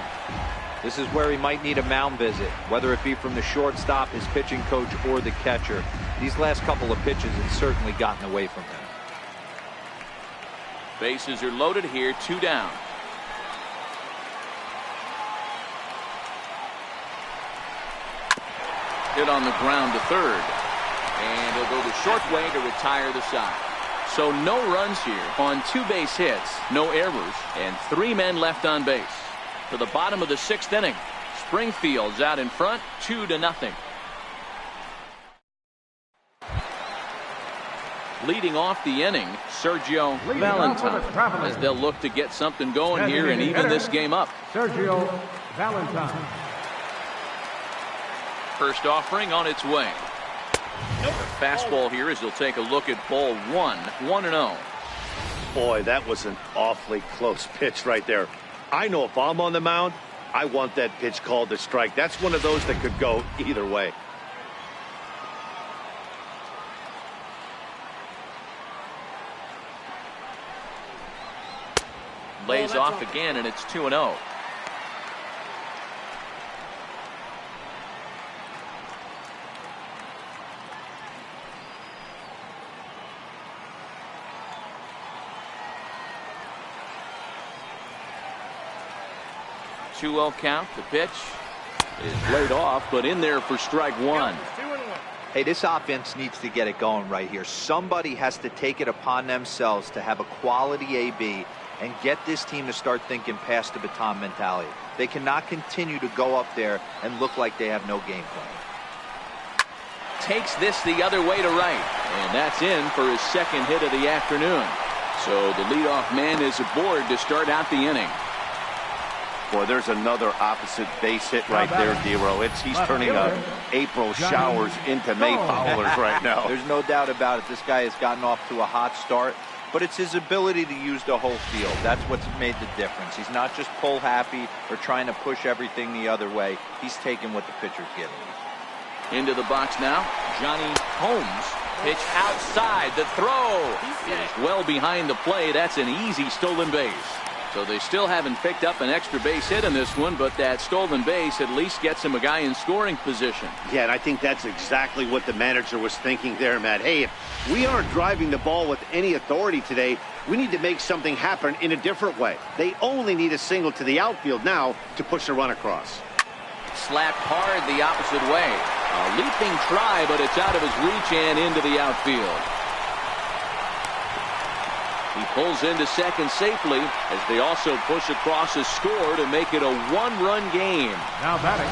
This is where he might need a mound visit, whether it be from the shortstop, his pitching coach, or the catcher. These last couple of pitches have certainly gotten away from him. Bases are loaded here, 2 down. Hit on the ground to third. And he'll go the short way to retire the side. So no runs here on 2 base hits, no errors, and 3 men left on base. To the bottom of the 6th inning. Springfield's out in front, 2-0. Leading off the inning, Sergio Valentine, as they'll look to get something going here and even this game up. Sergio Valentine. First offering on its way. The fastball here as he'll take a look at ball 1, 1-0. Boy, that was an awfully close pitch right there. I know if I'm on the mound, I want that pitch called a strike. That's one of those that could go either way. Lays off again, and it's 2-0. Two-0 count. The pitch is laid off, but in there for strike 1. Hey, this offense needs to get it going right here. Somebody has to take it upon themselves to have a quality AB and get this team to start thinking past the baton mentality. They cannot continue to go up there and look like they have no game plan. Takes this the other way to right, and that's in for his 2nd hit of the afternoon. So the leadoff man is aboard to start out the inning. Boy, there's another opposite base hit right there, Dero. He's turning April showers into May foulers right now. There's no doubt about it. This guy has gotten off to a hot start, but it's his ability to use the whole field. That's what's made the difference. He's not just pull happy or trying to push everything the other way. He's taking what the pitcher's giving him. Into the box now, Johnny Holmes. Pitch outside. The throw is well behind the play. That's an easy stolen base. So they still haven't picked up an extra base hit in this one, but that stolen base at least gets him a guy in scoring position. Yeah, and I think that's exactly what the manager was thinking there, Matt. Hey, if we aren't driving the ball with any authority today, we need to make something happen in a different way. They only need a single to the outfield now to push a run across. Slapped hard the opposite way. A leaping try, but it's out of his reach and into the outfield. He pulls into second safely as they also push across a score to make it a 1-run game. Now batting.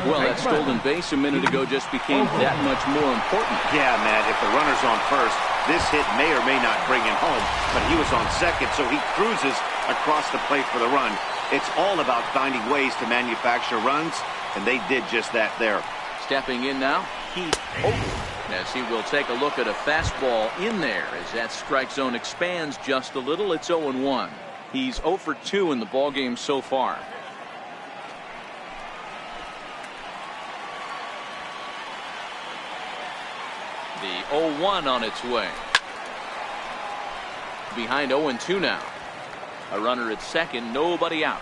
Well, that stolen base a minute ago just became that much more important. Yeah, Matt, if the runner's on first, this hit may or may not bring him home, but he was on second, so he cruises across the plate for the run. It's all about finding ways to manufacture runs, and they did just that there. Stepping in now, Keith Ogle, as he will take a look at a fastball in there as that strike zone expands just a little. It's 0-1. He's 0 for 2 in the ballgame so far. The 0-1 on its way. Behind 0-2 now. A runner at second, nobody out.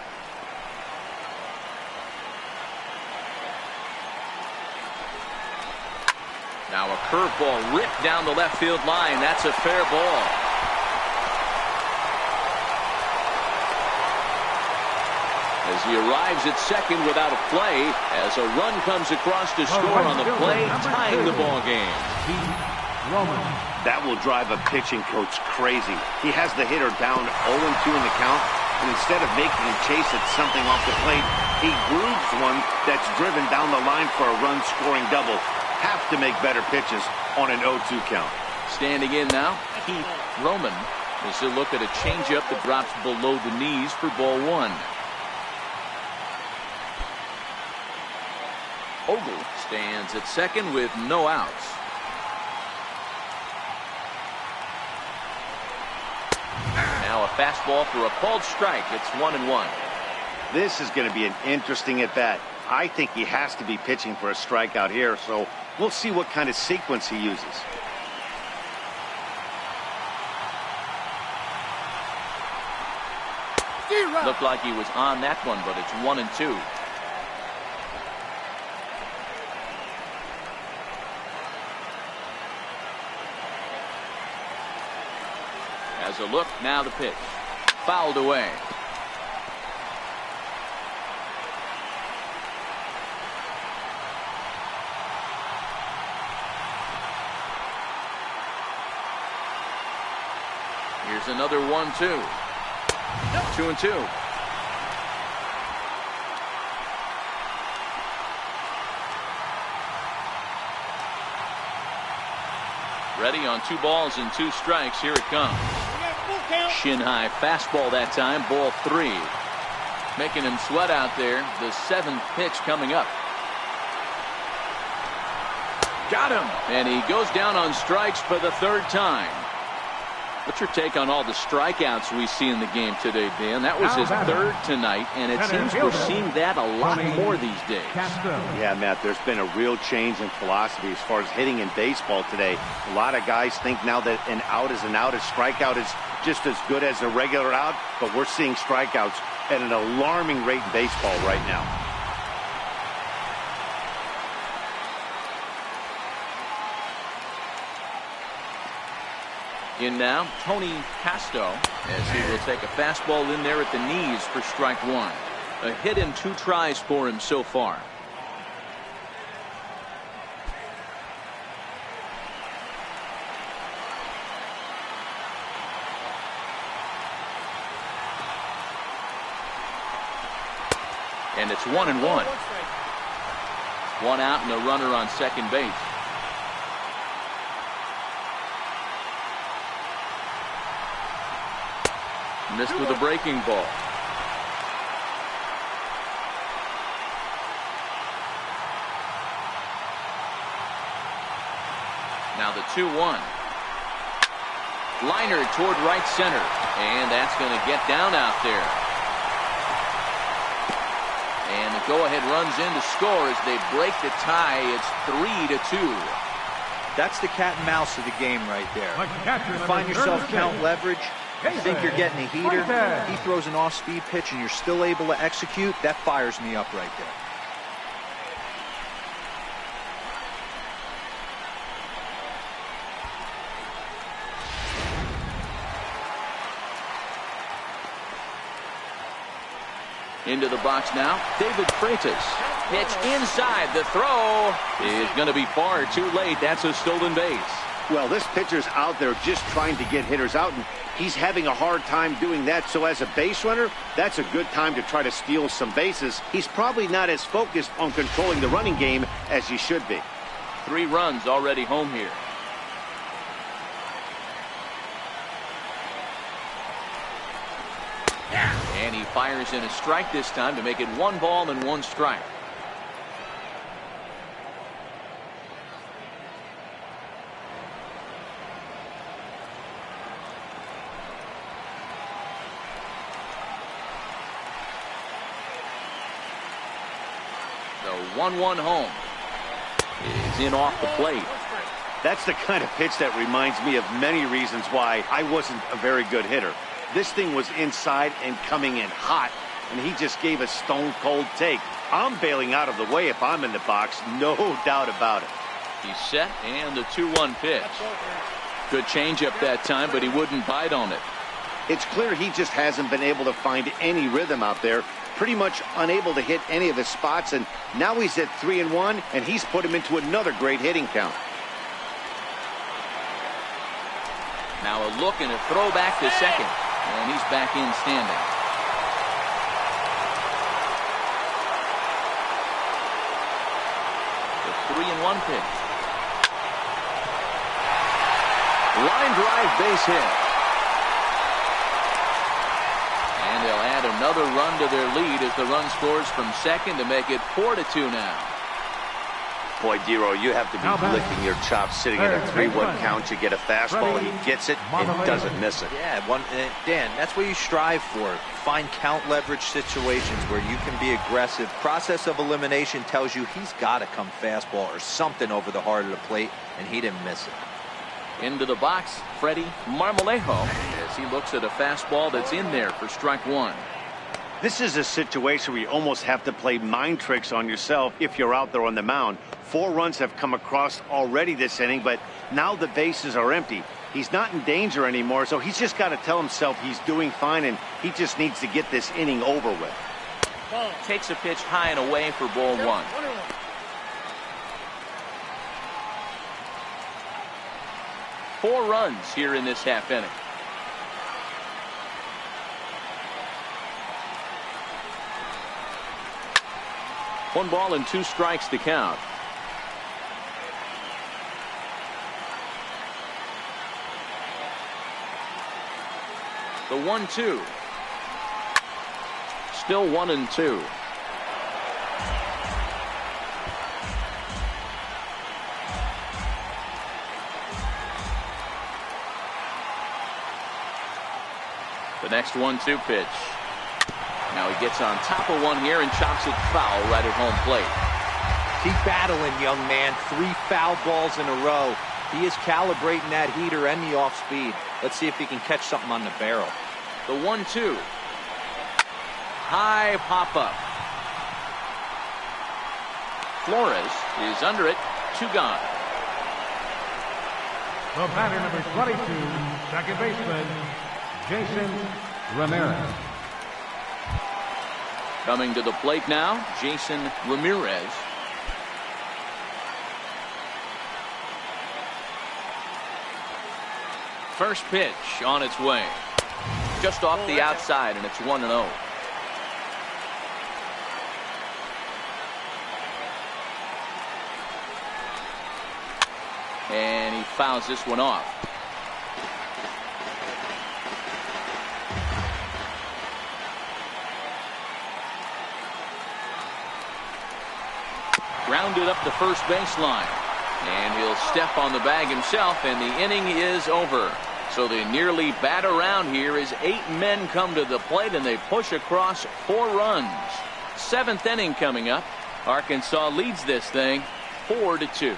Now a curveball ripped down the left field line. That's a fair ball. As he arrives at second without a play, as a run comes across to score on the play, tying the ball game. That will drive a pitching coach crazy. He has the hitter down 0-2 in the count, and instead of making him chase at something off the plate, he grooves one that's driven down the line for a run-scoring double. Have to make better pitches on an 0-2 count. Standing in now, Keith Roman. As he'll look at a changeup that drops below the knees for ball 1. Ogle stands at second with no outs. Now a fastball for a called strike. It's 1-1. This is going to be an interesting at-bat. I think he has to be pitching for a strikeout here, so we'll see what kind of sequence he uses. Looked like he was on that one, but it's 1-2. As a look, now the pitch. Fouled away. Here's another 1-2. 2-2. Ready on 2 balls and 2 strikes. Here it comes. Shin high fastball that time. Ball 3. Making him sweat out there. The 7th pitch coming up. Got him. And he goes down on strikes for the 3rd time. What's your take on all the strikeouts we see in the game today, Dan? That was his 3rd tonight, and it seems we're seeing that a lot more these days. Yeah, Matt, there's been a real change in philosophy as far as hitting in baseball today. A lot of guys think now that an out is an out, a strikeout is just as good as a regular out, but we're seeing strikeouts at an alarming rate in baseball right now. In now, Tony Casto, as he will take a fastball in there at the knees for strike 1. A hit and 2 tries for him so far. And it's 1-1. 1 out and a runner on second base. Missed with a breaking ball. Now the 2-1. Liner toward right center. And that's going to get down out there. And the go-ahead runs in to score as they break the tie. It's 3-2. That's the cat and mouse of the game right there. You find yourself count leverage. You think you're getting a heater, he throws an off-speed pitch and you're still able to execute. That fires me up right there. Into the box now, David Freitas. Pitch inside. The throw is going to be far too late. That's a stolen base. Well, this pitcher's out there just trying to get hitters out, and he's having a hard time doing that. So as a base runner, that's a good time to try to steal some bases. He's probably not as focused on controlling the running game as he should be. 3 runs already home here. And he fires in a strike this time to make it 1 ball and 1 strike. The 1-1 home is in off the plate. That's the kind of pitch that reminds me of many reasons why I wasn't a very good hitter. This thing was inside and coming in hot, and he just gave a stone-cold take. I'm bailing out of the way if I'm in the box, no doubt about it. He's set, and the 2-1 pitch. Good changeup that time, but he wouldn't bite on it. It's clear he just hasn't been able to find any rhythm out there. Pretty much unable to hit any of his spots, and now he's at 3-1, and he's put him into another great hitting count. Now a look and a throw back to second, and he's back in standing. The 3-1 pitch. Line drive, base hit. And they'll add another run to their lead as the run scores from second to make it 4-2 now. Boy, Dero, you have to be licking your chops sitting at a 3-1 count. You get a fastball, he gets it, and doesn't miss it. Yeah, Dan, that's what you strive for. Find count leverage situations where you can be aggressive. Process of elimination tells you he's got to come fastball or something over the heart of the plate, and he didn't miss it. Into the box, Freddie Marmolejo, as he looks at a fastball that's in there for strike 1. This is a situation where you almost have to play mind tricks on yourself if you're out there on the mound. 4 runs have come across already this inning, but now the bases are empty. He's not in danger anymore, so he's just got to tell himself he's doing fine, and he just needs to get this inning over with. Takes a pitch high and away for ball 1. Four runs here in this half inning. 1 ball and 2 strikes to count. The 1-2. Still 1-2. The next 1-2 pitch. Now he gets on top of one here and chops it foul right at home plate. Keep battling, young man. 3 foul balls in a row. He is calibrating that heater and the off speed. Let's see if he can catch something on the barrel. The 1-2. High pop up. Flores is under it. 2 gone. The batter, number 22, second baseman, Jason Ramirez. Coming to the plate now, Jason Ramirez. First pitch on its way. Just off the outside, and it's 1-0. And he fouls this one off. Grounded up the first baseline. And he'll step on the bag himself, and the inning is over. So they nearly bat around here as 8 men come to the plate, and they push across 4 runs. 7th inning coming up. Arkansas leads this thing 4-2.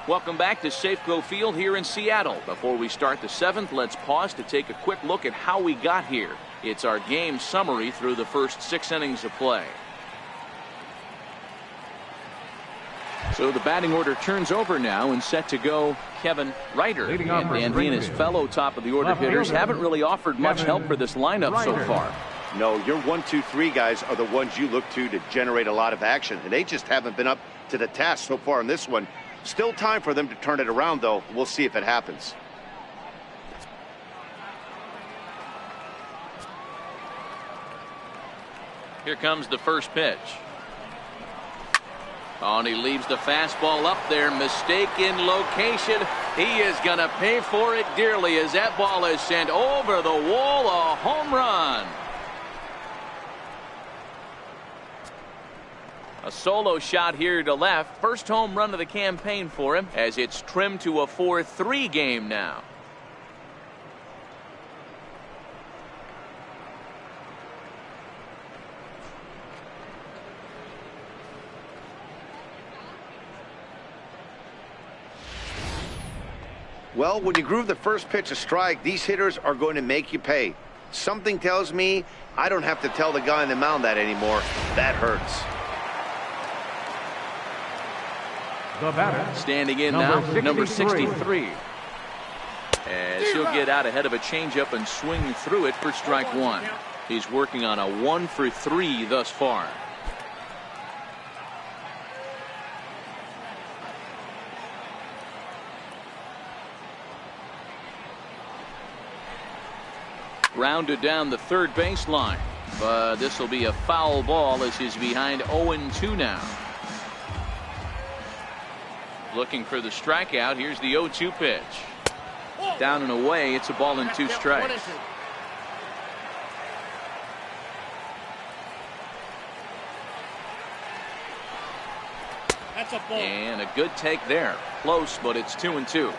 Welcome back to Safeco Field here in Seattle. Before we start the 7th, let's pause to take a quick look at how we got here. It's our game summary through the first 6 innings of play. So the batting order turns over now, and set to go Kevin Reiter. And Andy and his fellow top of the order hitters haven't really offered much help for this lineup so far. No, your 1, 2, 3 guys are the ones you look to generate a lot of action, and they just haven't been up to the task so far in this one. Still time for them to turn it around, though. We'll see if it happens. Here comes the first pitch. Oh, and he leaves the fastball up there. Mistaken location. He is going to pay for it dearly as that ball is sent over the wall. A home run. A solo shot here to left. First home run of the campaign for him, as it's trimmed to a 4-3 game now. Well, when you groove the first pitch a strike, these hitters are going to make you pay. Something tells me I don't have to tell the guy on the mound that anymore. That hurts. The batter, standing in now, number 63. As he'll get out ahead of a changeup and swing through it for strike 1. He's working on a 1 for 3 thus far. Grounded down the third baseline, but this will be a foul ball as he's behind 0-2 now. Looking for the strikeout. Here's the 0-2 pitch. Down and away. It's a ball and 2 strikes. That's a ball. And a good take there. Close, but it's 2-2.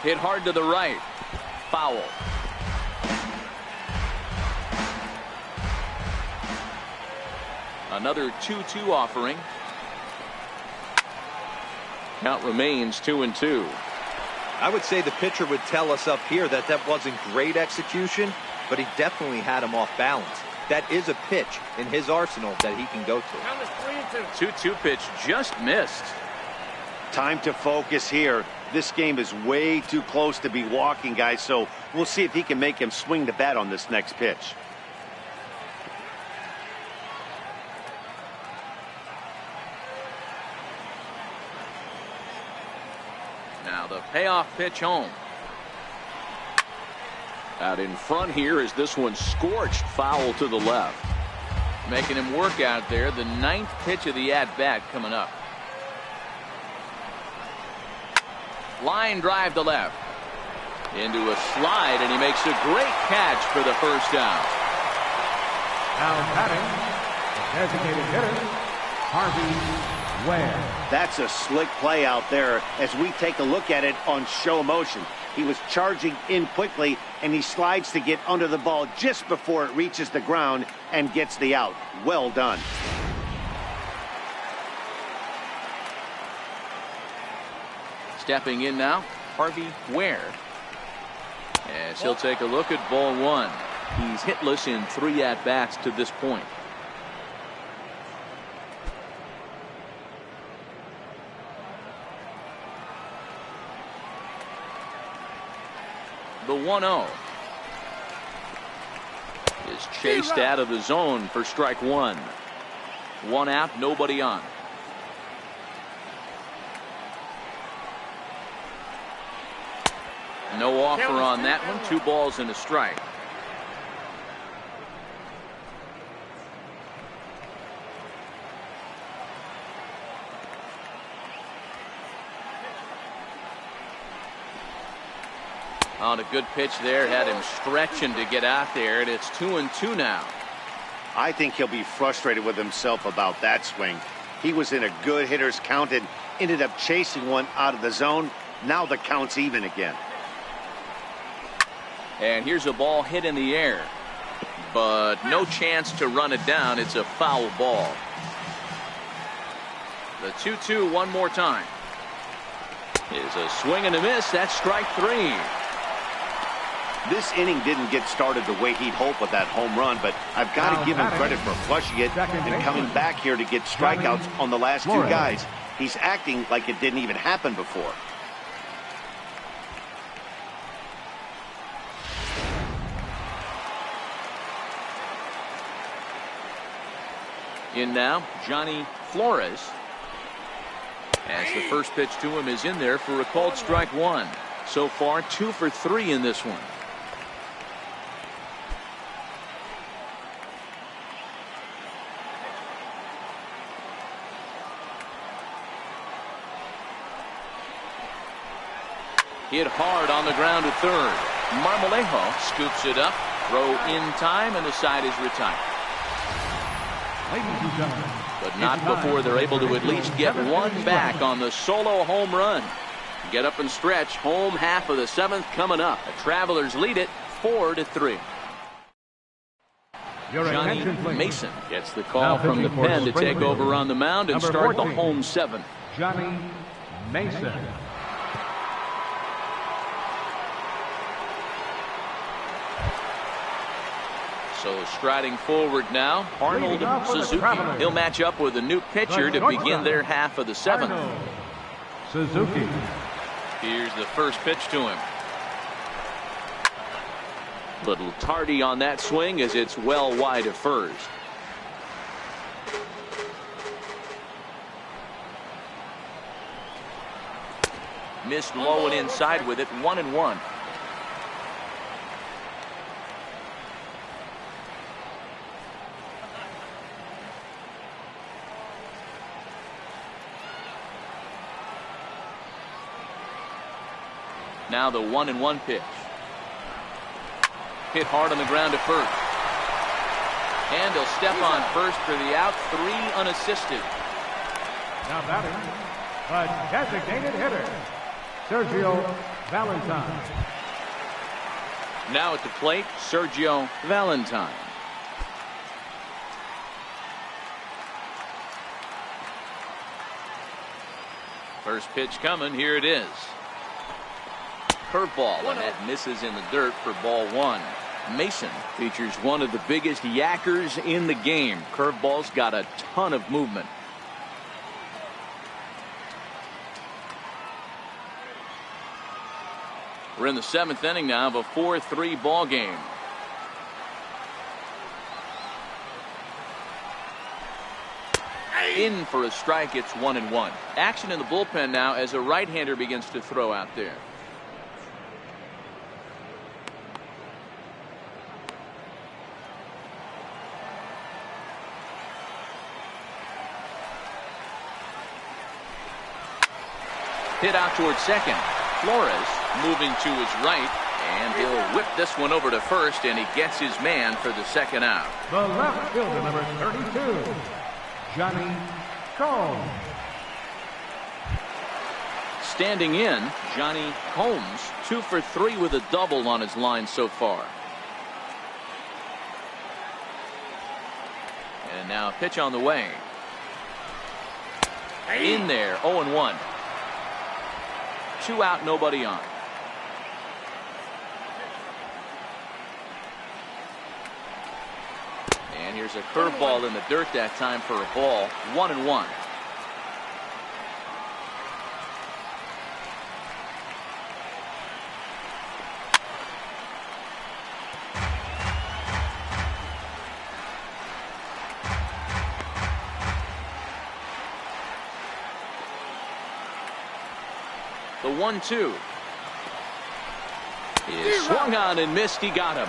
Hit hard to the right. Foul. Another 2-2 offering. Count remains 2-2. I would say the pitcher would tell us up here that that wasn't great execution, but he definitely had him off balance. That is a pitch in his arsenal that he can go to. Count is 3-2. 2-2 pitch just missed. Time to focus here. This game is way too close to be walking, guys, so we'll see if he can make him swing the bat on this next pitch. Now the payoff pitch home. Out in front here is this one scorched foul to the left. Making him work out there. The 9th pitch of the at-bat coming up. Line drive to left. Into a slide, and he makes a great catch for the first down. Now batting, the designated hitter, Harvey Ware. That's a slick play out there as we take a look at it on show motion. He was charging in quickly, and he slides to get under the ball just before it reaches the ground and gets the out. Well done. Stepping in now, Harvey Ware. As he'll take a look at ball 1. He's hitless in 3 at-bats to this point. The 1-0 is chased out of the zone for strike 1. 1 out, nobody on. No offer on that one. 2 balls and a strike. On a good pitch there, had him stretching to get out there, and it's 2-2 now. I think he'll be frustrated with himself about that swing. He was in a good hitter's count and ended up chasing one out of the zone. Now the count's even again. And here's a ball hit in the air, but no chance to run it down. It's a foul ball. The 2-2 one more time. Is a swing and a miss. That's strike 3. This inning didn't get started the way he'd hoped with that home run, but I've got to give him credit for flushing it and coming back here to get strikeouts on the last 2 guys. He's acting like it didn't even happen before. In now, Johnny Flores. As the first pitch to him is in there for a called strike 1. So far 2 for 3 in this one. Hit hard on the ground to third. Marmolejo scoops it up. Throw in time, and the side is retired. Ladies and gentlemen, But not before they're able to at least get 1 back on the solo home run. Get up and stretch. Home half of the 7th coming up. The Travelers lead it 4-3. Johnny Mason gets the call from the pen to take over on the mound and start the home 7th. Johnny Mason. So striding forward now, Arnold Suzuki. He'll match up with a new pitcher to begin their half of the 7th. Suzuki. Here's the first pitch to him. Little tardy on that swing as it's well wide of first. Missed low and inside with it. 1-1. Now the 1-1 pitch. Hit hard on the ground to first. And he'll step on first for the out. 3 unassisted. Now batting, a designated hitter, Sergio Valentine. Now at the plate, Sergio Valentine. First pitch coming. Here it is. Curveball, and that misses in the dirt for ball 1. Mason features one of the biggest yackers in the game. Curveball's got a ton of movement. We're in the 7th inning now of a 4-3 ball game. In for a strike. It's 1-1. Action in the bullpen now as a right-hander begins to throw out there. Hit out towards second. Flores moving to his right, and he'll whip this one over to first, and he gets his man for the second out. The left fielder, number 32, Johnny Combs. Standing in, Johnny Combs, 2 for 3 with a double on his line so far. And now a pitch on the way. In there, 0-1. 2 out, nobody on. And here's a curveball in the dirt that time for a ball. 1-1. The 1-2 is swung on and missed. He got him.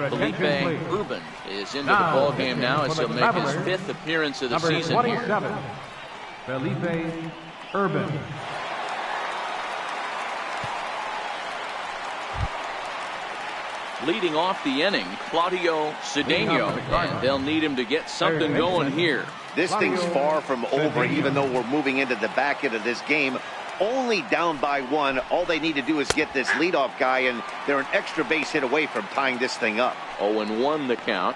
Felipe Urban is into the ball game now as he'll make his 5th appearance of the season here. Felipe Urban. Leading off the inning, Claudio Cedeno, and they'll need him to get something going here. This thing's far from over, even though we're moving into the back end of this game. Only down by 1. All they need to do is get this leadoff guy, and they're an extra base hit away from tying this thing up. 0-1 the count.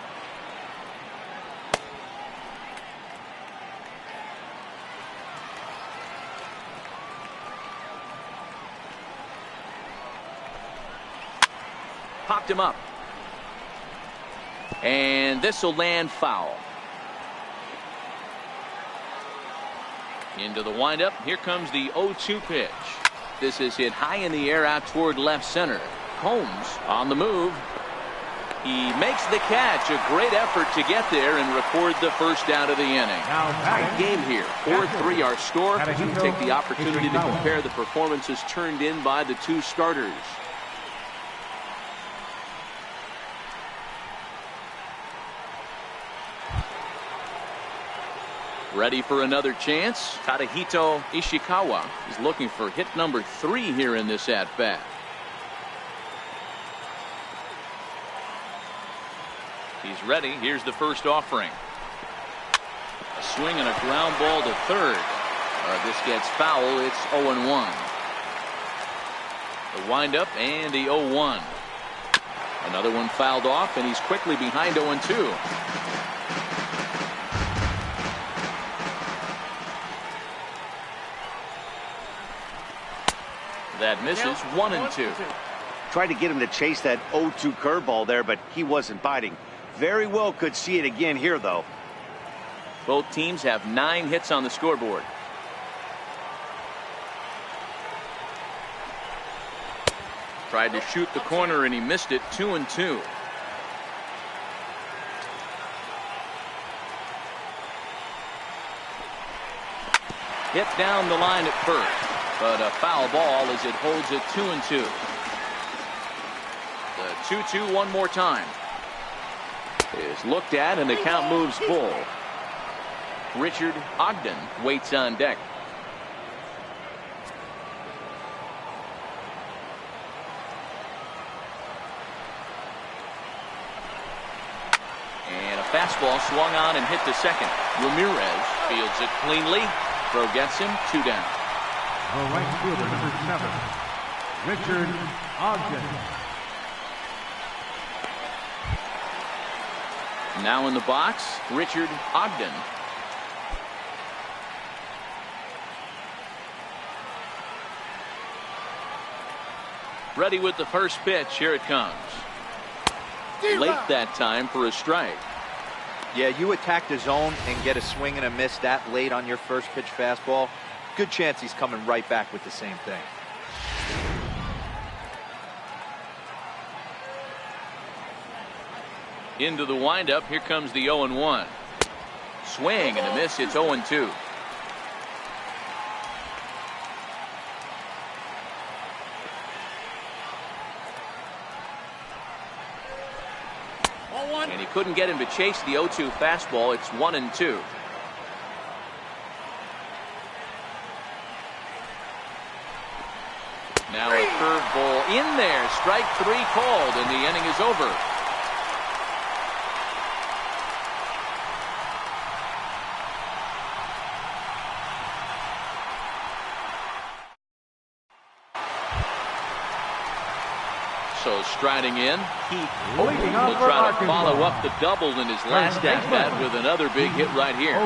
Popped him up. And this will land foul. Into the windup. Here comes the 0-2 pitch. This is hit high in the air out toward left center. Combs on the move. He makes the catch. A great effort to get there and record the first out of the inning. Tight game here. 4-3 our score. As we take the opportunity to compare the performances turned in by the 2 starters. Ready for another chance. Tadahito Ishikawa is looking for hit number 3 here in this at-bat. He's ready. Here's the first offering. A swing and a ground ball to third. This gets foul. It's 0-1. The windup and the 0-1. Another one fouled off, and he's quickly behind 0-2. That misses. 1-2. Tried to get him to chase that 0-2 curveball there, but he wasn't biting. Very well could see it again here, though. Both teams have 9 hits on the scoreboard. Tried to shoot the corner and he missed it. 2-2. Hit down the line at first, but a foul ball as it holds it 2-2. The 2-2 one more time is looked at and the count moves full. Richard Ogden waits on deck. And a fastball swung on and hit to second. Ramirez fields it cleanly. Throw gets him. 2 down. The right fielder, number 7, Richard Ogden. Now in the box, Richard Ogden. Ready with the first pitch. Here it comes. Late that time for a strike. Yeah, you attack the zone and get a swing and a miss that late on your first pitch fastball. Good chance he's coming right back with the same thing. Into the windup. Here comes the 0-1. Swing and a miss. It's 0-2. And he couldn't get him to chase the 0-2 fastball. It's 1-2. Now a curveball in there. Strike 3 called, and the inning is over. So striding in, Heath will try to follow up the double in his last at-bat with another big hit right here.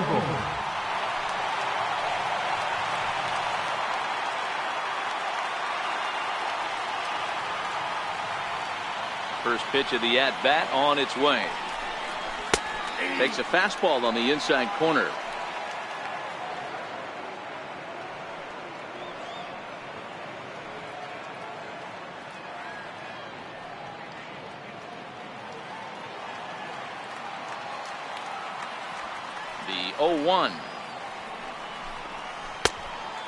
First pitch of the at-bat on its way. Takes a fastball on the inside corner. The 0-1.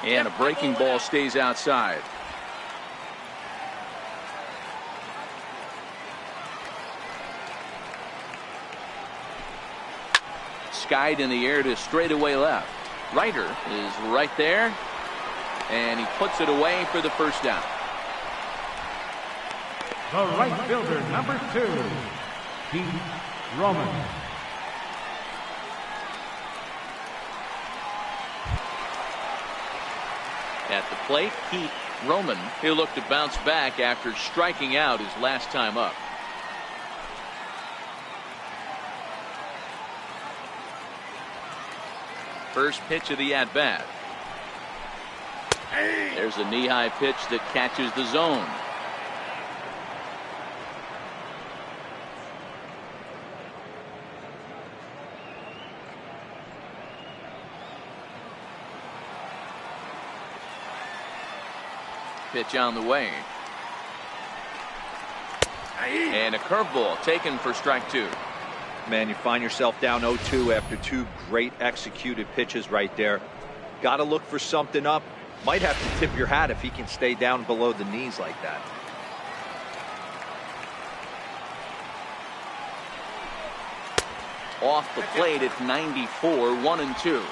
And a breaking ball stays outside. Skied in the air to straightaway left. Ryder is right there, and he puts it away for the first down. The right fielder, number 2, Keith Roman. At the plate, Keith Roman. He'll look to bounce back after striking out his last time up. First pitch of the at-bat. There's a knee-high pitch that catches the zone. Pitch on the way. And a curveball taken for strike 2. Man, you find yourself down 0-2 after 2 great executed pitches right there. Got to look for something up. Might have to tip your hat if he can stay down below the knees like that. Off the plate at 94, 1-2.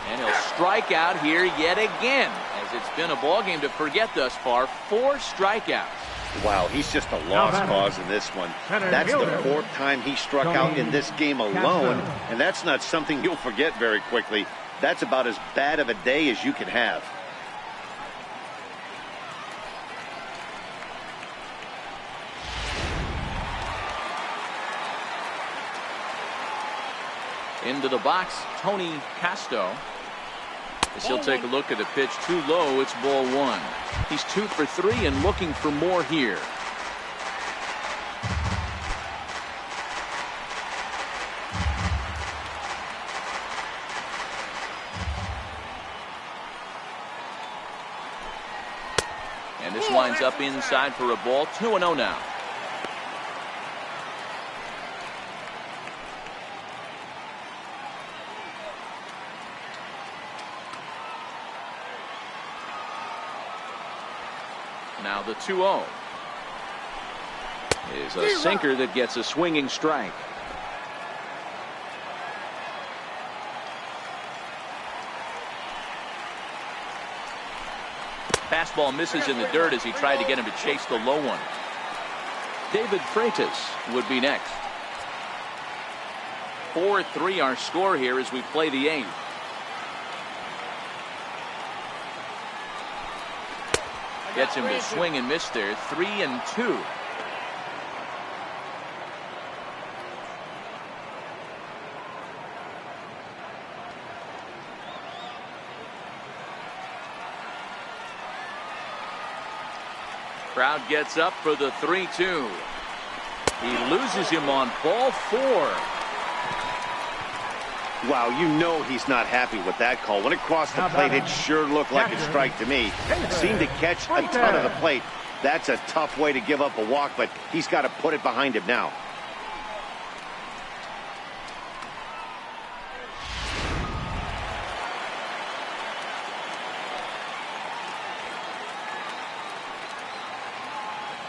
And he'll strike out here yet again, as it's been a ball game to forget thus far. 4 strikeouts. Wow, he's just a lost cause in this one. That's the 4th time he struck out in this game alone, and that's not something you'll forget very quickly. That's about as bad of a day as you can have. Into the box, Tony Casto. As he'll take a look at the pitch too low, it's ball 1. He's 2 for 3 and looking for more here. And this winds up inside for a ball. 2-0 now. Now the 2-0 is a sinker that gets a swinging strike. Fastball misses in the dirt as he tried to get him to chase the low one. David Freitas would be next. 4-3 our score here as we play the 8th. Gets him to swing and miss there. 3-2. Crowd gets up for the 3-2. He loses him on ball 4. Wow, you know he's not happy with that call. When it crossed the plate, it sure looked like a strike to me. It seemed to catch a ton of the plate. That's a tough way to give up a walk, but he's got to put it behind him now.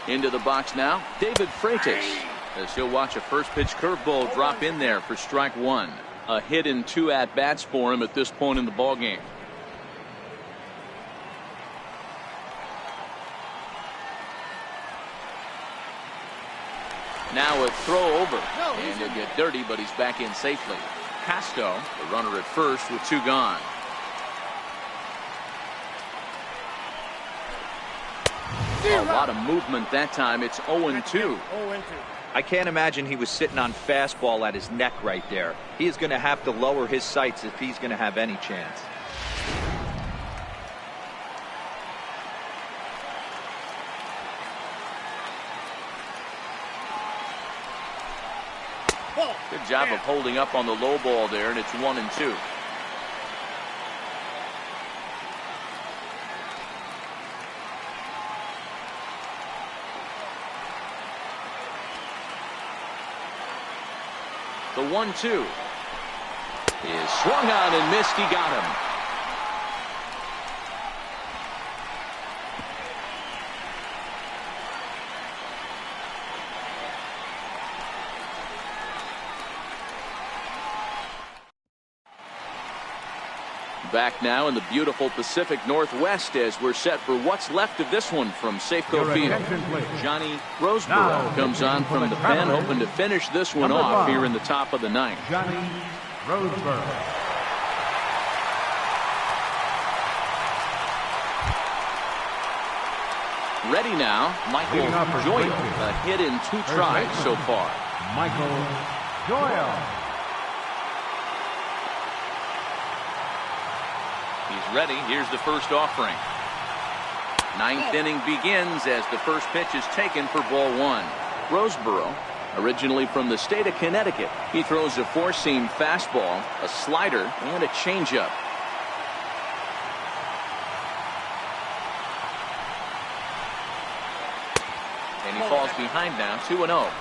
Into the box now, David Freitas, as he'll watch a first pitch curveball drop in there for strike 1. A hit in 2 at-bats for him at this point in the ball game. Now a throw over, and he'll get dirty, but he's back in safely. Casto, the runner at first with 2 gone. A lot of movement that time. It's 0-2. I can't imagine he was sitting on fastball at his neck right there. He is going to have to lower his sights if he's going to have any chance. Good job of holding up on the low ball there, and it's 1-2. The 1-2 is swung on and missed. He got him. Back now in the beautiful Pacific Northwest as we're set for what's left of this one from Safeco Field. Johnny Roseborough comes on from the pen, hoping to finish this one off here in the top of the 9th. Johnny Roseborough. Ready now, Michael Doyle. A hit in 2 tries so far. Michael Doyle. He's ready. Here's the first offering. 9th inning begins as the first pitch is taken for ball 1. Roseborough, originally from the state of Connecticut. He throws a 4-seam fastball, a slider, and a changeup. And he falls behind now, 2-0.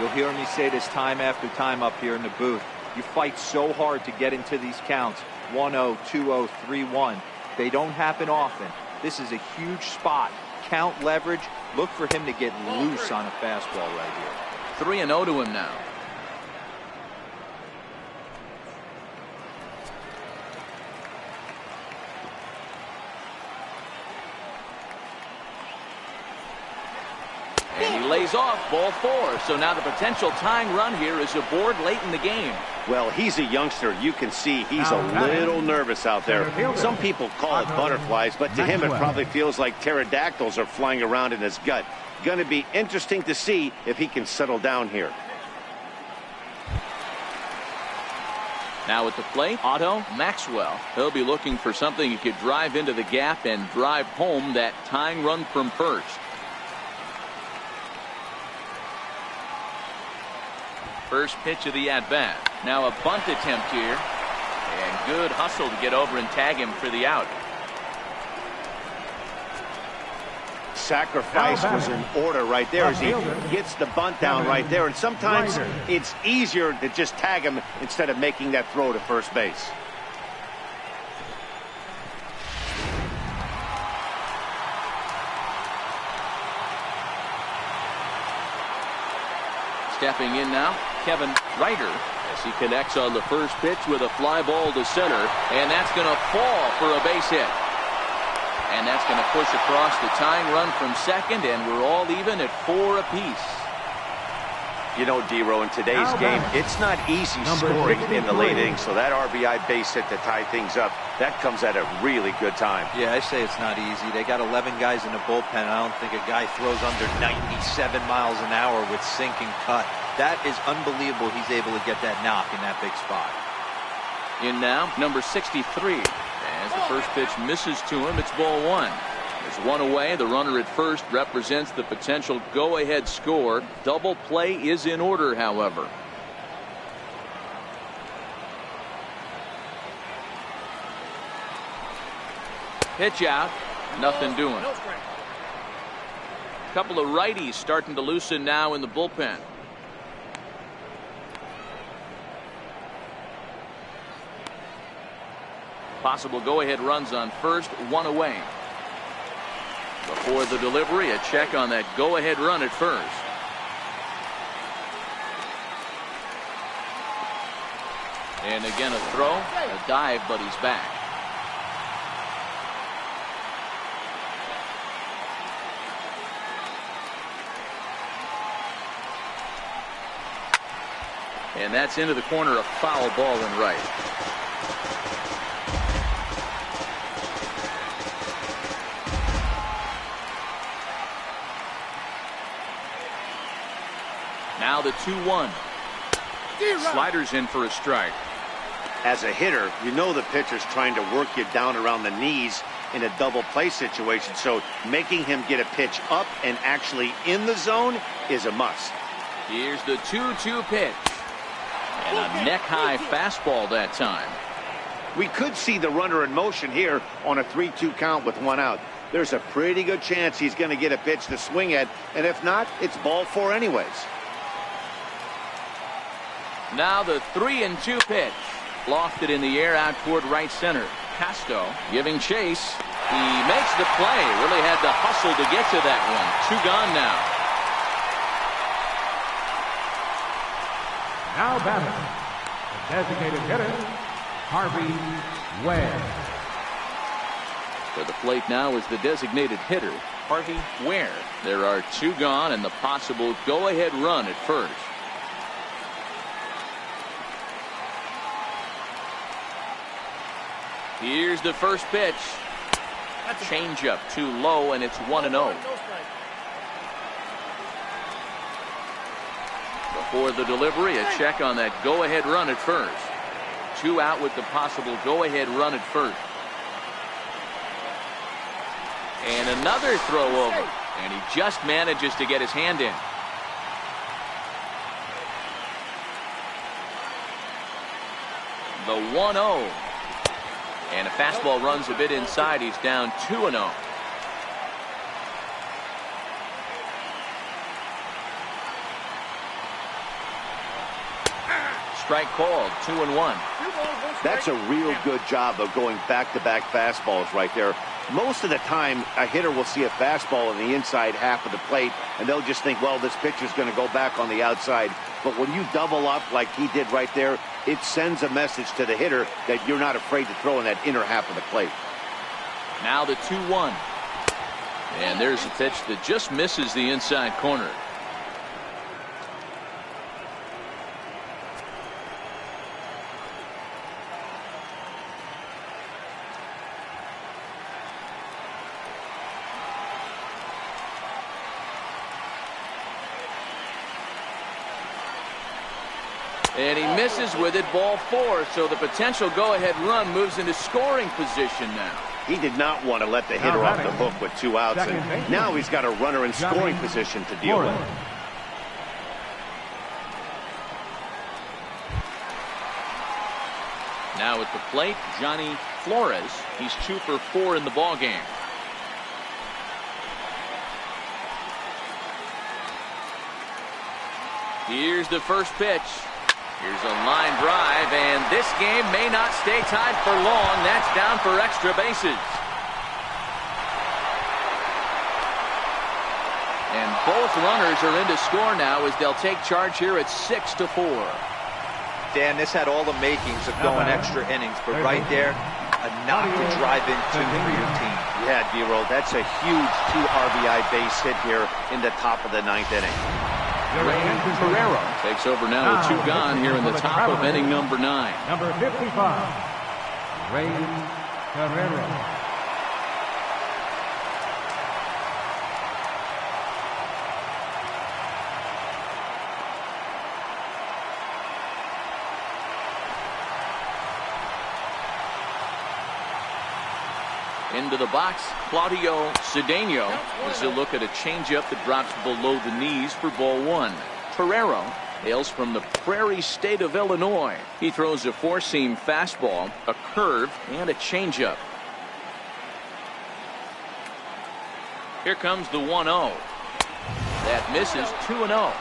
You'll hear me say this time after time up here in the booth. You fight so hard to get into these counts. 1-0, 2-0, 3-1. They don't happen often. This is a huge spot. Count leverage. Look for him to get loose on a fastball right here. 3-0 to him now. And he lays off ball 4. So now the potential tying run here is aboard late in the game. Well, he's a youngster. You can see he's a little nervous out there. Some people call it butterflies, but to him it probably feels like pterodactyls are flying around in his gut. Going to be interesting to see if he can settle down here. Now at the plate, Otto Maxwell. He'll be looking for something he could drive into the gap and drive home that tying run from first. First pitch of the at-bat. Now a bunt attempt here. And good hustle to get over and tag him for the out. Sacrifice was in order right there as he gets the bunt down right there. And sometimes it's easier to just tag him instead of making that throw to first base. Stepping in now, Kevin Ryder, as he connects on the first pitch with a fly ball to center, and that's going to fall for a base hit. And that's going to push across the tying run from second, and we're all even at 4 apiece. You know, D-Row, in today's game, it's not easy scoring in the late innings, so that RBI base hit to tie things up, that comes at a really good time. Yeah, I say it's not easy. They got 11 guys in the bullpen. I don't think a guy throws under 97 miles an hour with sink and cut. That is unbelievable he's able to get that knock in that big spot. In now, number 63. As the first pitch misses to him, it's ball 1. There's one away. The runner at first represents the potential go-ahead score. Double play is in order, however. Pitch out. Nothing doing. A couple of righties starting to loosen now in the bullpen. Possible go-ahead runs on first, one away. Before the delivery, a check on that go-ahead run at first. And again a throw, a dive, but he's back. And that's into the corner, a foul ball and right. Now the 2-1. Sliders in for a strike. As a hitter, you know the pitcher's trying to work you down around the knees in a double play situation, so making him get a pitch up and actually in the zone is a must. Here's the 2-2 pitch. And a neck-high fastball that time. We could see the runner in motion here on a 3-2 count with one out. There's a pretty good chance he's going to get a pitch to swing at, and if not, it's ball four anyways. Now the 3-2 pitch. Lofted in the air out toward right center. Casto giving chase. He makes the play. Really had to hustle to get to that one. Two gone now. Now batting, the designated hitter, Harvey Ware. For the plate now is the designated hitter, Harvey Ware. There are two gone and the possible go-ahead run at first. Here's the first pitch. Changeup too low, and it's 1-0. Before the delivery, a check on that go-ahead run at first. Two out with the possible go-ahead run at first. And another throw over, and he just manages to get his hand in. The 1-0. And a fastball runs a bit inside. He's down 2-0. Strike called, 2-1. That's a real good job of going back-to-back fastballs right there. Most of the time, a hitter will see a fastball in the inside half of the plate, and they'll just think, well, this pitcher's going to go back on the outside. But when you double up like he did right there, it sends a message to the hitter that you're not afraid to throw in that inner half of the plate. Now the 2-1. And there's a pitch that just misses the inside corner. And he misses with it, ball four. So the potential go-ahead run moves into scoring position now. He did not want to let the hitter off the hook with two outs, and now he's got a runner in scoring position to deal with. Now at the plate, Johnny Flores. He's 2 for 4 in the ballgame. Here's the first pitch. Here's a line drive, and this game may not stay tied for long. That's down for extra bases. And both runners are in to score now as they'll take charge here at 6-4. Dan, this had all the makings of going extra innings, but right there, a knock to drive into for your team. Yeah, D-Roll, that's a huge 2 RBI base hit here in the top of the 9th inning. Guerrero takes over now with 2 gone here in the top of inning number 9. Number 55, Ray Guerrero. Into the box, Claudio Cedeno. As a look at a changeup that drops below the knees for ball one. Torrero hails from the Prairie State of Illinois. He throws a four-seam fastball, a curve, and a changeup. Here comes the 1-0. That misses 2-0.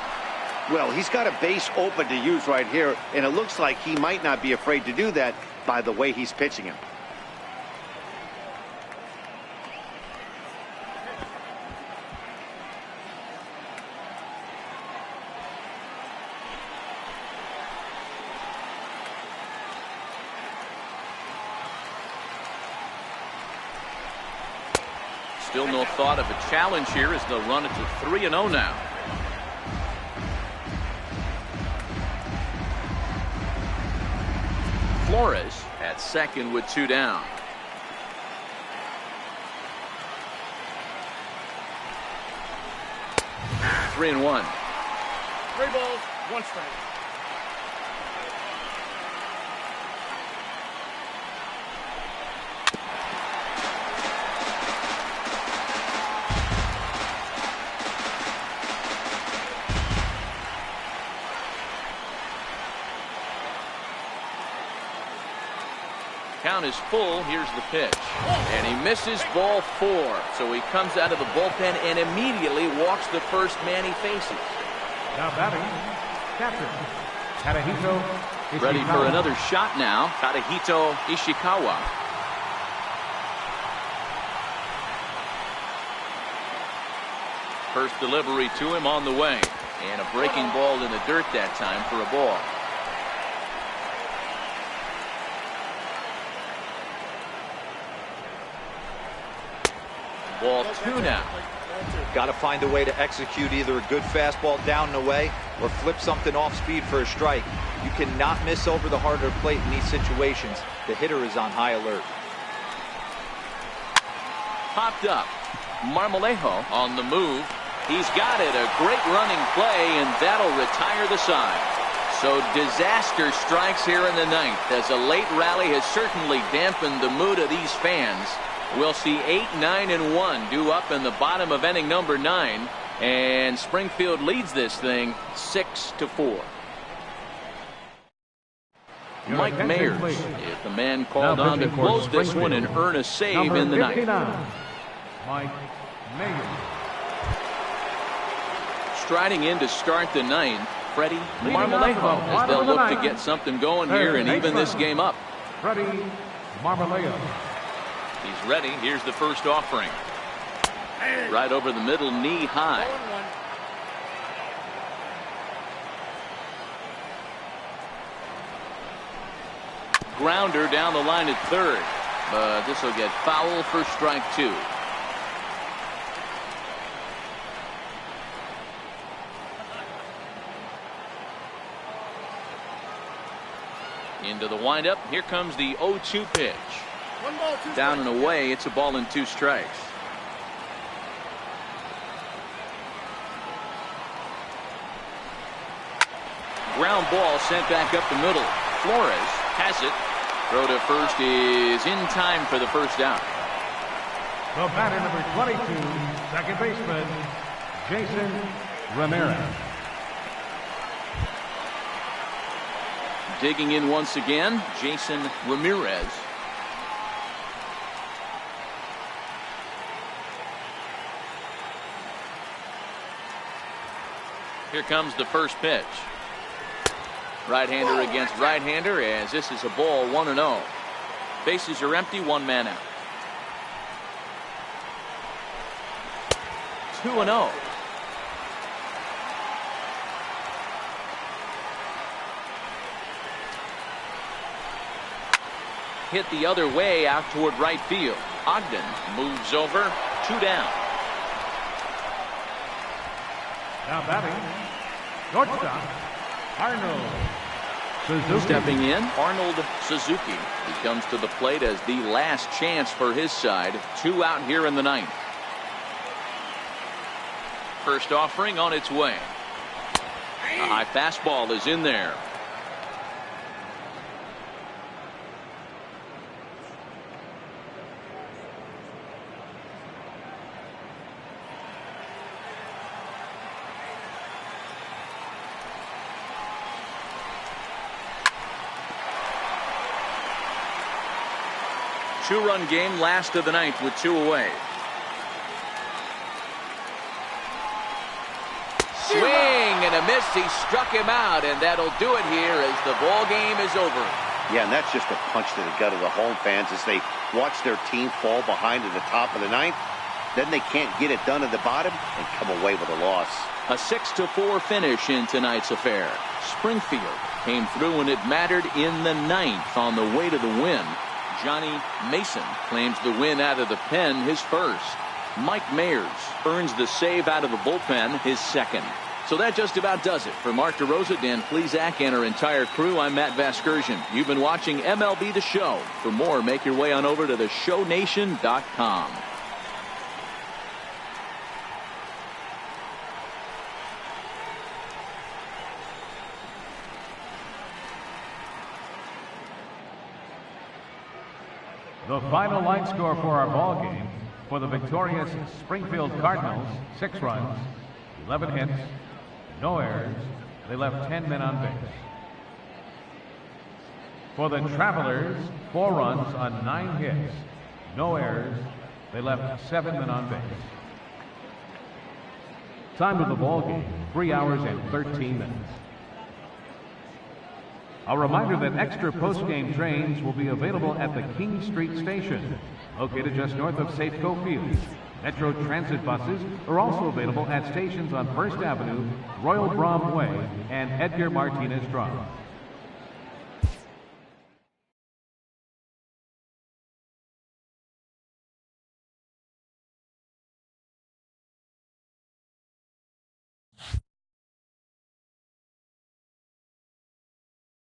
Well, he's got a base open to use right here, and it looks like he might not be afraid to do that by the way he's pitching him. Still no thought of a challenge here as they'll run it to 3-0 now. Flores at second with two down. Three and one. 3 balls, 1 strike. Count is full. Here's the pitch. And he misses ball 4. So he comes out of the bullpen and immediately walks the first man he faces. Now batting, catcher, Tadahito Ishikawa. Ready for another shot now. Tadahito Ishikawa. First delivery to him on the way. And a breaking ball in the dirt that time for a ball. Ball 2 now. Got to find a way to execute either a good fastball down and away or flip something off speed for a strike. You cannot miss over the harder plate in these situations. The hitter is on high alert. Popped up. Marmolejo on the move. He's got it. A great running play, and that'll retire the side. So disaster strikes here in the ninth, as a late rally has certainly dampened the mood of these fans. We'll see 8, 9, and 1 due up in the bottom of inning number 9, and Springfield leads this thing 6-4. Mike Mayers is the man called on to close this one and earn a save in the ninth. Mike Mayers. Striding in to start the ninth, Freddie Marmolejo, as they'll look to get something going here and even this game up. Freddie Marmolejo. He's ready. Here's the first offering. Right over the middle, knee high. Grounder down the line at third. But this will get foul for strike 2. Into the windup. Here comes the 0-2 pitch. 1 ball, 2 Down strikes. and away. It's a ball and 2 strikes. Ground ball sent back up the middle. Flores has it. Throw to first is in time for the first out. The batter, number 22, second baseman, Jason Ramirez. Digging in once again, Jason Ramirez. Here comes the first pitch. Right-hander against right-hander, as this is a ball 1-0. Bases are empty, 1 man out. 2-0. Hit the other way out toward right field. Ogden moves over, 2 down. Now batting, shortstop, Arnold Suzuki. Stepping in, Arnold Suzuki. He comes to the plate as the last chance for his side. 2 out here in the ninth. First offering on its way. A high fastball is in there. 2-run game, last of the ninth with 2 away. Swing and a miss. He struck him out, and that'll do it here as the ball game is over. Yeah, and that's just a punch to the gut of the home fans as they watch their team fall behind at the top of the ninth. Then they can't get it done at the bottom and come away with a loss. A 6-4 finish in tonight's affair. Springfield came through when it mattered in the ninth on the way to the win. Johnny Mason claims the win out of the pen, his first. Mike Mayers earns the save out of the bullpen, his second. So that just about does it. For Mark DeRosa, Dan Plesac, and our entire crew, I'm Matt Vasgersian. You've been watching MLB The Show. For more, make your way on over to theshownation.com. The final line score for our ball game: for the victorious Springfield Cardinals, 6 runs, 11 hits, no errors. They left 10 men on base. For the Travelers, 4 runs on 9 hits, no errors. They left 7 men on base. Time of the ball game, 3 hours and 13 minutes. A reminder that extra post-game trains will be available at the King Street Station, located just north of Safeco Field. Metro Transit buses are also available at stations on First Avenue, Royal Brom Way, and Edgar Martinez Drive.